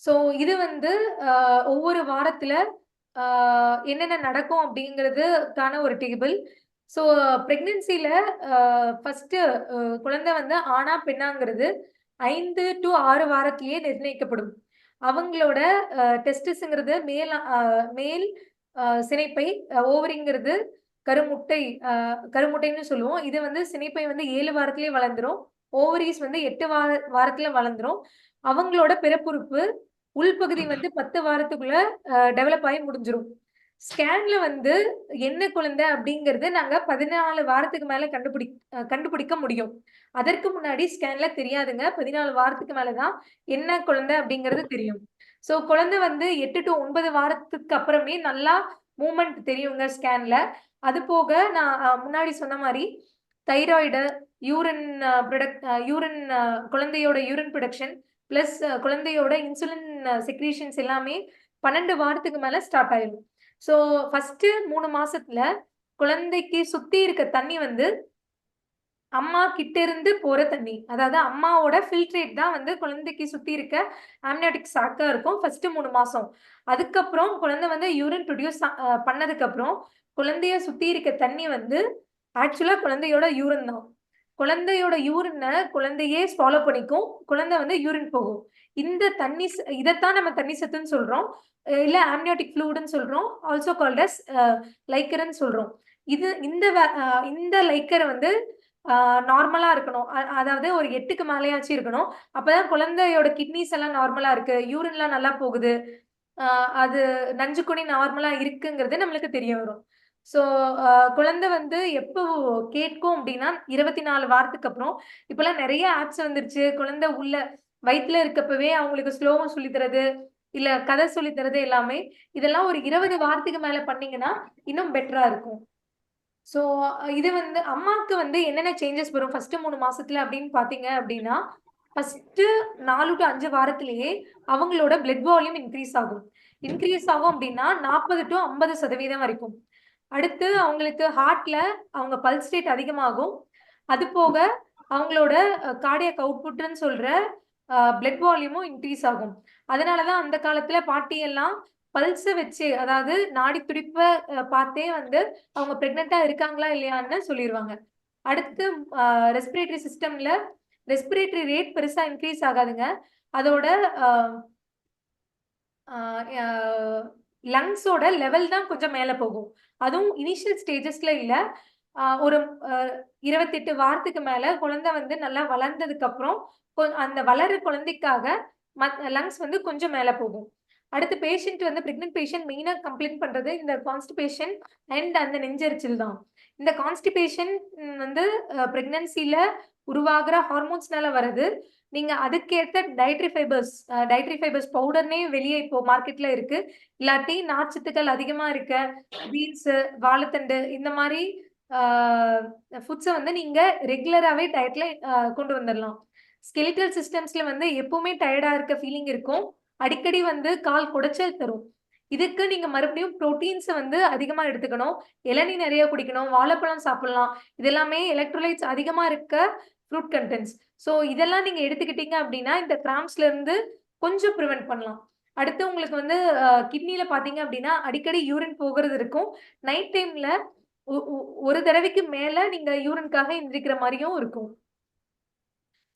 ஸோ இது வந்து அ ஒவ்வொரு வாரத்துல அ என்னென்ன நடக்கும் அப்படிங்கிறதுக்கான ஒரு டேபிள். ஸோ பிரெக்னன்சில ஃபர்ஸ்ட்டு குழந்தை வந்து ஆணா, பெண்ணாங்கிறது 5 டூ 6 வாரத்திலேயே நிர்ணயிக்கப்படும். அவங்களோட டெஸ்டிஸ்ங்கிறது மேல் சினைப்பை, ஓவரிங்கிறது கருமுட்டை கருமுட்டைன்னு சொல்லுவோம். இது வந்து சினைப்பை வந்து 7 வாரத்திலேயே வளர்ந்துரும். ஓவரீஸ் வந்து 8 வாரத்தில வளர்ந்துரும். அவங்களோட பிறப்புறுப்பு உள்பகுதி வந்து 10 வாரத்துக்குள்ள டெவலப் ஆயி முடிஞ்சிரும். ஸ்கேன்ல வந்து என்ன குழந்தை அப்படிங்கிறது நாங்க 14 வாரத்துக்கு மேல கண்டுபிடிக்க முடியும். அதற்கு முன்னாடி ஸ்கேன்ல தெரியாதுங்க. 14 வாரத்துக்கு மேல தான் என்ன குழந்தை அப்படிங்கிறது தெரியும். ஸோ குழந்தை வந்து 8 டூ 9 வாரத்துக்கு அப்புறமே நல்லா மூவ்மெண்ட் தெரியுங்க ஸ்கேன்ல. அது போக நான் முன்னாடி சொன்ன மாரி தைராய்டு, யூரின் புரொடக்ட் யூரின் குழந்தையோட யூரின் புரொடக்ஷன் பிளஸ் குழந்தையோட இன்சுலின் செக்ரீஷன்ஸ் எல்லாமே 12 வாரத்துக்கு மேல ஸ்டார்ட் ஆயிரும். ஸோ ஃபர்ஸ்ட்டு 3 மாசத்துல குழந்தைக்கு சுத்தி இருக்க தண்ணி வந்து அம்மா கிட்ட இருந்து போற தண்ணி. அதாவது அம்மாவோட ஃபில்ட்ரேட் தான் வந்து குழந்தைக்கு சுத்தி இருக்க ஆம்னியாடிக் சாக்கா இருக்கும். ஃபர்ஸ்ட் 3 மாசம். அதுக்கப்புறம் குழந்தை வந்து யூரின் ப்ரொடியூஸ் பண்ணதுக்கப்புறம், குழந்தைய சுத்தி இருக்க தண்ணி வந்து ஆக்சுவலா குழந்தையோட யூரின் தான். குழந்தையோட யூரின குழந்தையே ஸ்வாலோ பண்ணிக்கும். குழந்தை வந்து யூரின் போகும். இந்த தண்ணி இதத்தான் நம்ம தண்ணி சத்துன்னு சொல்றோம். இல்ல ஆம்னியாடிக் ஃப்ளூயிடுன்னு சொல்றோம். ஆல்சோ கால்ட் அஸ் லைக்கர்ன்னு சொல்றோம். இந்த லைக்கர் வந்து ஆ நார்மலா இருக்கணும். அதாவது ஒரு 8க்கு மேலயாச்சும் இருக்கணும். அப்பதான் குழந்தையோட கிட்னிஸ் எல்லாம் நார்மலா இருக்கு. யூரின்லாம் நல்லா போகுது. ஆ அது நஞ்சுக்கொடி நார்மலா இருக்குங்கிறது நம்மளுக்கு தெரிய வரும். ஸோ அ குழந்தை வந்து எப்போ கேட்கும் அப்டின்னா, 24 வாரத்துக்கு அப்புறம். இப்பலாம் நெறைய ஆப்ஸ் வந்துருச்சு. குழந்தை உள்ள வயித்துல இருக்கப்பவே அவங்களுக்கு ஸ்லோகம் சொல்லி தர்றது, இல்ல கதை சொல்லி தர்றது எல்லாமே. இதெல்லாம் ஒரு 20 வாரத்துக்கு மேல பண்ணீங்கன்னா, இன்னும் பெட்டரா இருக்கும். ஸோ, இது வந்து அம்மாக்கு வந்து என்னென்ன சேஞ்சஸ் வரும் ஃபர்ஸ்ட் 3 மாசத்துல அப்படின்னு பார்த்தீங்க அப்படின்னா, ஃபர்ஸ்ட்டு 4 டூ 5 வாரத்திலேயே அவங்களோட பிளட் வால்யூம் இன்கிரீஸ் ஆகும். இன்கிரீஸ் ஆகும் அப்படின்னா 40 டூ 50% வரைக்கும். அடுத்து அவங்களுக்கு ஹார்ட்ல அவங்க பல்ஸ் ரேட் அதிகமாகும். அது போக அவங்களோட கார்டியாக் அவுட்புட்ன்னு சொல்ற பிளட் வால்யூமும் இன்கிரீஸ் ஆகும். அதனால தான் அந்த காலத்துல பாட்டி எல்லாம் பல்ஸ வச்சு அதாவது நாடி துடிப்ப பார்த்தே வந்து அவங்க பிரெக்னன்ட்டா இருக்காங்களா இல்லையான்னு சொல்லிருவாங்க. அடுத்து அ ரெஸ்பிரேட்டரி சிஸ்டம்ல ரெஸ்பிரேட்டரி ரேட் பெருசா இன்கிரீஸ் ஆகாதுங்க. அதோட அ அ ய லங்ஸோட லெவல் தான் கொஞ்சம் மேல போகும். அதுவும் இனிஷியல் ஸ்டேஜஸ்ல இல்ல. ஒரு 28 வாரத்துக்கு மேல குழந்தை வந்து நல்லா வளர்ந்ததுக்கு அப்புறம் அந்த வளர்ற குழந்தைக்காக லங்ஸ் வந்து கொஞ்சம் மேல போகும். அடுத்து பேஷண்ட் வந்து பிரெக்னன்ட் பேஷண்ட் மெயினா கம்ப்ளைண்ட் பண்றது இந்த கான்ஸ்டிபேஷன் அண்ட் அந்த நெஞ்செரிச்சல் தான். இந்த கான்ஸ்டிபேஷன் வந்து பிரெக்னன்சில உருவாகுற ஹார்மோன்ஸ்னால வருது. நீங்க அதுக்கேத்த டயட்ரி ஃபைபர்ஸ் பவுடர்னே வெளியே இப்போ மார்க்கெட்ல இருக்கு. இல்லாட்டி நார்ச்சத்துக்கள் அதிகமா இருக்க பீன்ஸ், வாழைத்தண்டு இந்த மாரி ஆ ஃபுட்ஸ வந்து நீங்க ரெகுலராவே டயட்ல கொண்டு வந்துரலாம். ஸ்கெலிட்டல் சிஸ்டம்ஸ்ல வந்து எப்பவுமே டயர்டா இருக்க ஃபீலிங் இருக்கும். அடிக்கடி வந்து கால் குடைச்சல் தரும். இதுக்கு நீங்க மறுபடியும் புரோட்டீன்ஸ வந்து அதிகமா எடுத்துக்கணும். இளநீர் நெறைய குடிக்கணும். வாழைப்பழம் சாப்பிடலாம். இது எல்லாமே எலக்ட்ரோலைட்ஸ் அதிகமா இருக்க ஃப்ரூட் கன்டென்ட்ஸ். ஸோ இதெல்லாம் நீங்க எடுத்துக்கிட்டீங்க அப்டின்னா, இந்த கிராம்ப்ஸ்ல இருந்து கொஞ்சம் பிரிவென்ட் பண்ணலாம். அடுத்து உங்களுக்கு வந்து கிட்னில பார்த்தீங்க அப்டின்னா, அடிக்கடி யூரின் போகுறது இருக்கும். நைட் டைம்ல ஒ ஒ ஒரு தடவைக்கு மேல நீங்க யூரின்க்காக எந்திரிக்கிற மாரியும் இருக்கும்.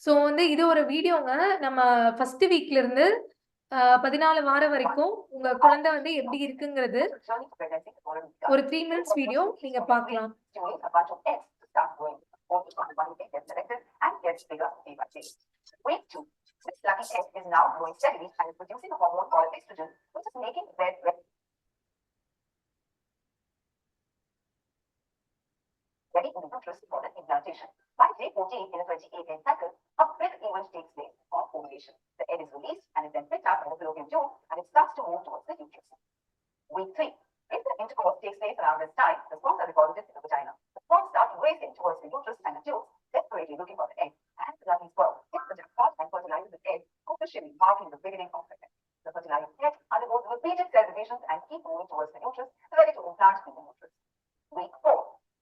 ஸோ வந்து இது ஒரு வீடியோங்க. நம்ம ஃபர்ஸ்ட் வீக்ல இருந்து 14 வாரம் வரைக்கும் உங்க குழந்தை வந்து எப்படி இருக்குங்கிறது ஒரு 3 மினிட்ஸ் வீடியோ நீங்க பார்க்கலாம். Week 2. This lucky egg is now growing steadily and is producing a hormone called estrogen, which is making red ready in the uterus for the implantation. By day 14 in a 28-day cycle, a big event takes place on ovulation. The egg is released and is then picked up by the fallopian tube and it starts to move towards the uterus. Week 3. If the intercourse takes place around this time, the sperms are deposited in the vagina. The sperms start racing towards the uterus and the tubes, desperately looking for the egg. And the lucky sperm hits the jackpot and fertilizes the egg, officially marking the beginning of the egg. The fertilized egg undergoes repeated cell divisions and keep moving towards the uterus, ready to implant in the uterus. Week 4.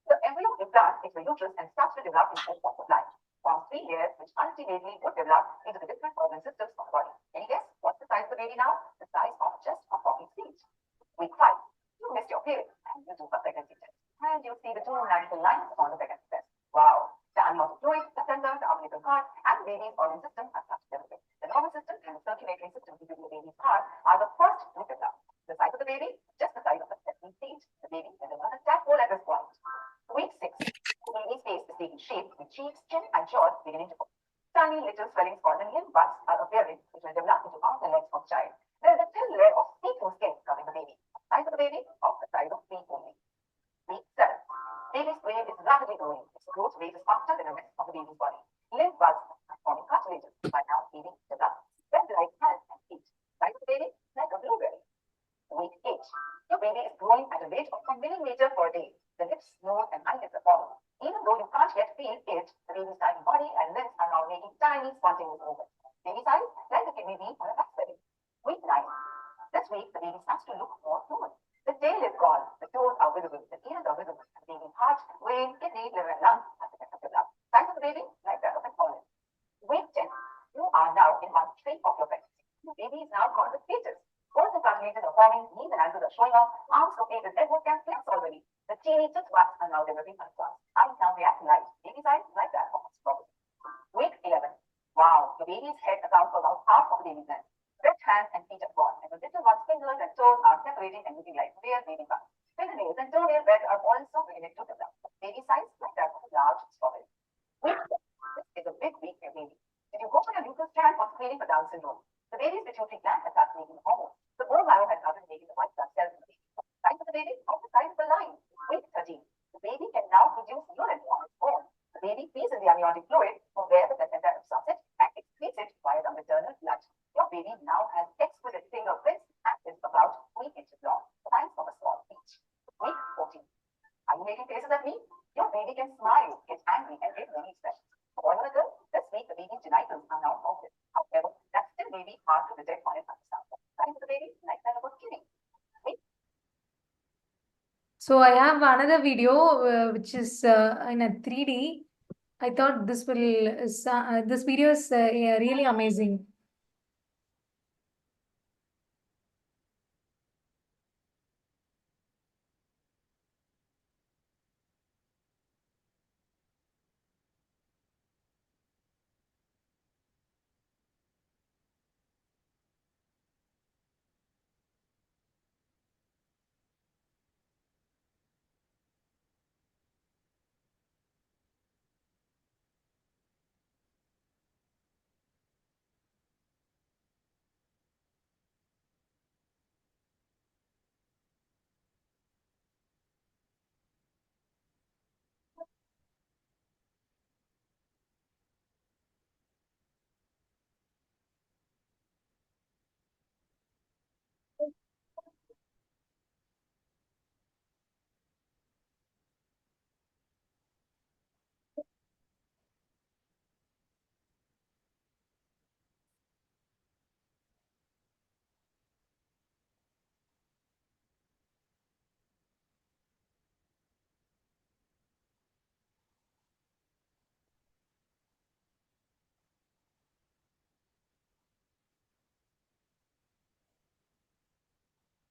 The embryo implants into the uterus and starts to develop in the forms of life. Forms 3 layers, which ultimately would develop into the different organ systems of the body. Any guess? What's the size of the baby now? The size of just a poppy seed. Week 5. You missed your period and you do a pregnancy test. And you see the 2 magical lines on the pregnancy test. Wow! The unwanted fluid, the placenta, the umbilical cord, and the baby's organ system are touched together. The nervous system and the circulatory system within the baby's heart are the first to develop. The size of the baby, just the size of the testing seed. The baby is another tadpole at this point. Week 6. The baby's face is taking shape with cheeks, chin, and jaws beginning to form. Tiny little swellings called the lymph buds are appearing, which will develop into arms and legs of the child. There is a thin layer of see-through skin covering the baby. Size of the baby, of the size of feet only. Week 7. Baby's brain is rapidly growing. Its growth rate is faster than the rest of the baby's body. Lymph buds are forming cartilages by now baby develops. Red like hands and feet. Size of the baby, like a blueberry. Week 8. Your baby is growing at a rate of 1 millimeter per day. The lips, nose, and eyelids are forming. Even though you can't yet feel it, the baby's tiny body and limbs are now making tiny spontaneous movements. Baby size, like a kidney bean or a raspberry. Week 9. This week, the baby starts to look more human. The tail is gone, the toes are visible, the ears are visible, the baby's heart, brain, kidney, liver, and lungs are detected blood. Size of the baby, like that of an olive. Week 10. You are now in month 3 of your pregnancy. The baby is now called the fetus. Both the cartilages are forming, knees and ankles are showing off, arms located, elbows can flex already. The teeny tooth marks are now developing unfast. Eyes now react to light. Baby's eyes like that of a strawberry. Week 11. Wow, the baby's head accounts for about half of the baby's length. Red hands and feet are gone, and the little one's fingers and toes are separating and looking like real baby buns. Fingernails and toenail beds are also beginning to develop. Baby size like that of a large strawberry. Week 12. This is a big week for your baby. Did you go for your legal scan or screening for Down syndrome? The baby's pituitary gland has started making hormones. The bone marrow has started making the white blood cells in the baby. Size of the baby, of the size of a line. Week 13. The baby can now produce urine on its own. The baby feeds in the amniotic fluid from where the placenta absorbs it and excretes it via the maternal blood. Your baby now has exquisite fingerprints and is about 3 inches long, the size of a small peach. Week 14. Are you making faces at me? Your baby can smile, get angry, and give many expressions. For boy or a girl, this week the baby's genitals are now altered. However, that still may be hard to detect on an ultrasound. Size of the baby, like that of a kitty. So I have another video which is in a 3D. I thought this video is really amazing.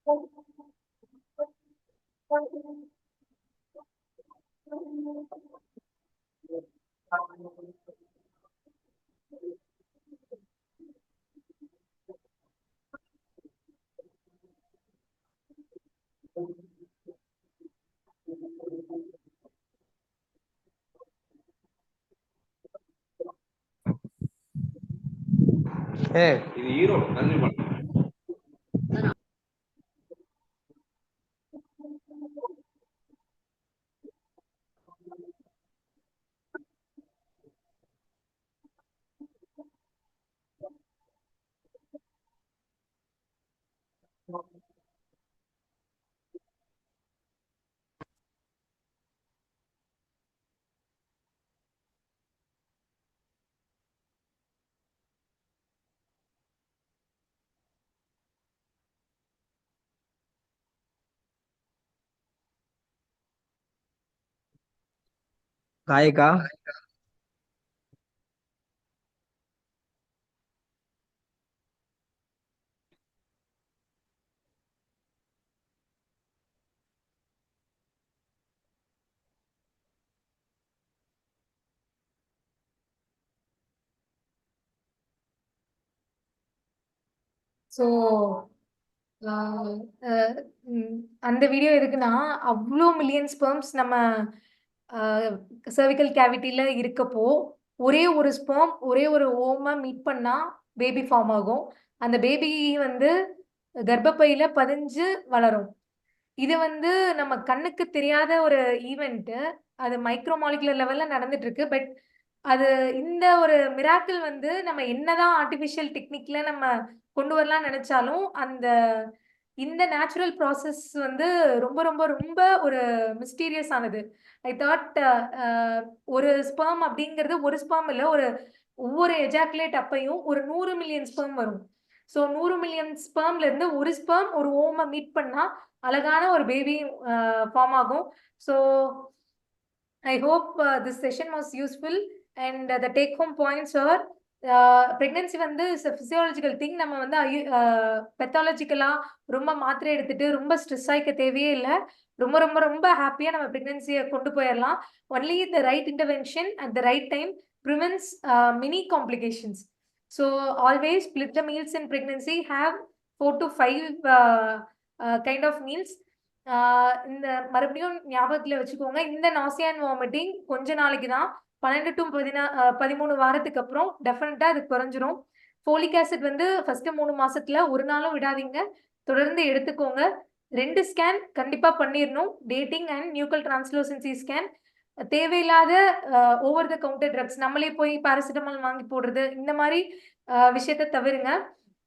இது ஈரோடு நன்றி. காயக்கா so அந்த video எதுக்குன்னா அவ்வளோ million sperms நம்ம cervical கேவிட்டியில் இருக்கப்போ ஒரே ஒரு sperm ஒரே ஒரு ஓமை மீட் பண்ணா பேபி ஃபார்ம் ஆகும். அந்த பேபி வந்து கர்ப்பப்பையில பதிஞ்சு வளரும். இது வந்து நம்ம கண்ணுக்கு தெரியாத ஒரு ஈவெண்ட்டு. அது மைக்ரோ மாலிகுலர் லெவல்ல நடந்துட்டு இருக்கு. பட் அது இந்த ஒரு மிராக்கிள் வந்து நம்ம என்னதான் ஆர்டிஃபிஷியல் டெக்னிக்ல நம்ம கொண்டு வரலாம்னு நினைச்சாலும் அந்த இந்த நேச்சுரல் ப்ராசஸ் வந்து ரொம்ப ரொம்ப ரொம்ப ஒரு மிஸ்டீரியஸ் ஆனது. ஐ தாட் ஒரு ஸ்பெர்ம் அப்படிங்கிறது ஒரு ஸ்பெர்ம் இல்லை, ஒரு ஒவ்வொரு எஜாக்குலேட் அப்பையும் ஒரு 100 மில்லியன் ஸ்பெர்ம் வரும். ஸோ 100 மில்லியன் ஸ்பெர்ம்ல இருந்து ஒரு ஸ்பெர்ம் ஒரு ஓமை மீட் பண்ணா அழகான ஒரு பேபி ஃபார்ம் ஆகும். So I hope this session was useful and the take home points are pregnancy வந்து is a physiological thing. நம்ம வந்து பெத்தாலஜிக்கலா ரொம்ப மாத்திரை எடுத்துட்டு ரொம்ப ஸ்ட்ரெஸ் ஆயிக்க தேவையே இல்லை. ரொம்ப ரொம்ப ரொம்ப ஹாப்பியா நம்ம பிரெக்னன்சியை கொண்டு போயிடலாம். Only the right intervention at the right time prevents many complications. So always split the meals in pregnancy. Have 4 to 5 kind of meals. இந்த மறுபடியும் ஞாபகத்துல வச்சுக்கோங்க, இந்த நாசியா அண்ட் வாமிட்டிங் கொஞ்ச நாளைக்கு தான். 12 to 13 வாரத்துக்கு அப்புறம் டெஃபினட்டா அது குறைஞ்சிரும். ஃபோலிக் ஆசிட் வந்து ஃபர்ஸ்ட் 3 மாசத்துல ஒரு நாளும் விடாதீங்க, தொடர்ந்து எடுத்துக்கோங்க. 2 ஸ்கேன் கண்டிப்பா பண்ணிடணும், டேட்டிங் அண்ட் நியூக்கல் டிரான்ஸ்லூசன்சி ஸ்கேன். தேவையில்லாத ஓவர் த கவுண்டர் ட்ரக்ஸ் நம்மளே போய் பாராசிட்டமால் வாங்கி போடுறது இந்த மாதிரி விஷயத்த தவிருங்க.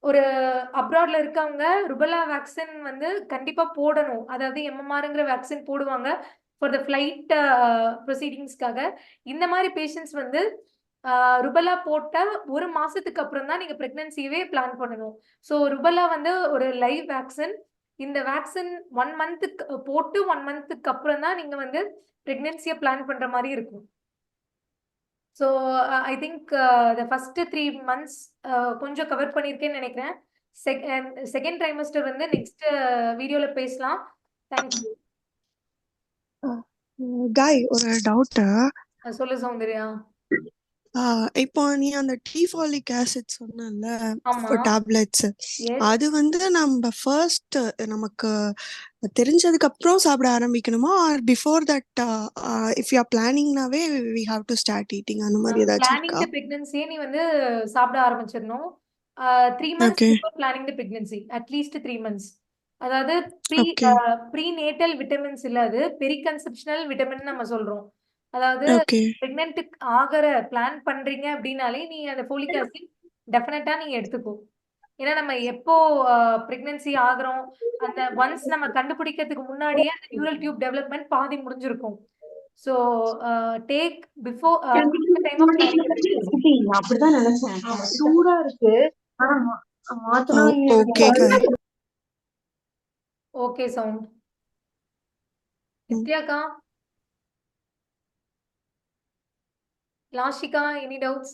ஒரு அப்ராட்ல இருக்கவங்க ருபலா வேக்சின் வந்து கண்டிப்பா போடணும். அதாவது எம்எம்ஆர்ங்கிற வேக்சின் போடுவாங்க ஃபார் த ஃபிளைட் ப்ரொசீடிங்ஸ்க்காக. இந்த மாதிரி பேஷண்ட்ஸ் வந்து ருபலா போட்ட ஒரு மாசத்துக்கு அப்புறம் தான் நீங்க பிரெக்னன்சியவே பிளான் பண்ணணும். ஸோ ருபலா வந்து ஒரு லைவ் வேக்சின். இந்த வேக்சின் 1 மந்த்துக்கு போட்டு 1 மந்த்துக்கு அப்புறம் தான் நீங்க வந்து பிரெக்னன்சியை பிளான் பண்ற மாதிரி இருக்கும். So I think the first 3 months கொஞ்சம் கவர் பண்ணியிருக்கேன்னு நினைக்கிறேன். செகண்ட் ட்ரைமஸ்டர் வந்து நெக்ஸ்ட் வீடியோல பேசலாம். தேங்க்யூ. காய் ஒரு டவுட். சொல்லு சௌந்தர்யா. இப்போ நீ அந்த டீஃபாலிக் ஆசிட் சொன்னல ஆமா. Tablets, Yes. அது வந்து நம்ம ஃபர்ஸ்ட் நமக்கு தெரிஞ்சதுக்கு அப்புறம் சாப்பிட ஆரம்பிக்கணுமா, or before that if you are பிளானிங்னாவே we have to start eating அந்த மாதிரி ஏதாச்சும் பிளானிங் இருக்கா? தி பிரெக்னன்சியே நீ வந்து சாப்பிட ஆரம்பிச்சிடணும். 3 months ஓகே பிஃபோர் பிளானிங் தி பிரெக்னன்சி, அட்லீஸ்ட் 3 months. அதாவது ஓகே ப்ரீநேட்டல் விட்டமின்ஸ் இல்ல, அது பெரிகன்செப்ஷனல் விட்டமின் நம்ம சொல்றோம். அதாவது ஓகே பிரெக்னன்ட் ஆகிற பிளான் பண்றீங்க அப்படின்னாலே நீ அந்த ஃபோலிக் ஆசிட் டெஃபினட்டா நீங்க எடுத்துக்கோ. ஏன்னா நம்ம எப்போ பிரெக்னன்சி ஆகுறோம், அந்த ஒன்ஸ் நம்ம கண்டுபிடிக்கிறதுக்கு முன்னாடியே அந்த நியூரல் டியூப் டெவலப்மெண்ட் பாதி முடிஞ்சிருக்கும். So take before time of planning. அப்படிதான் நினைச்சேன். சூடா இருக்கு. ஆனா மாத்தனா ஓகே காய். Okay sound. நித்யாக்கா, Lashika, any doubts?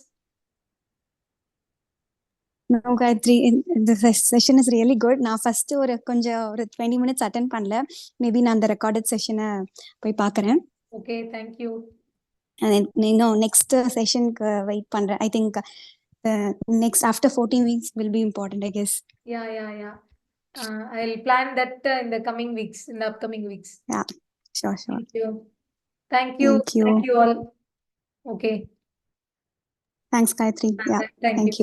No, Gayatri, the session is really good. நான் first ஒரு 20 minutes attend பண்ணல. Maybe நான் அந்த recorded session போய் பார்க்கறேன். Okay, thank you. And இன்னும் next sessionக்கு wait பண்றேன். I think next after 14 weeks will be important, I guess. Yeah. I'll plan that in the coming weeks, in the upcoming weeks. Yeah, sure. Thank you. Thank you. Thank you. Thank you all. Okay. Thanks, Gayatri. Yeah, Thank thank you. you.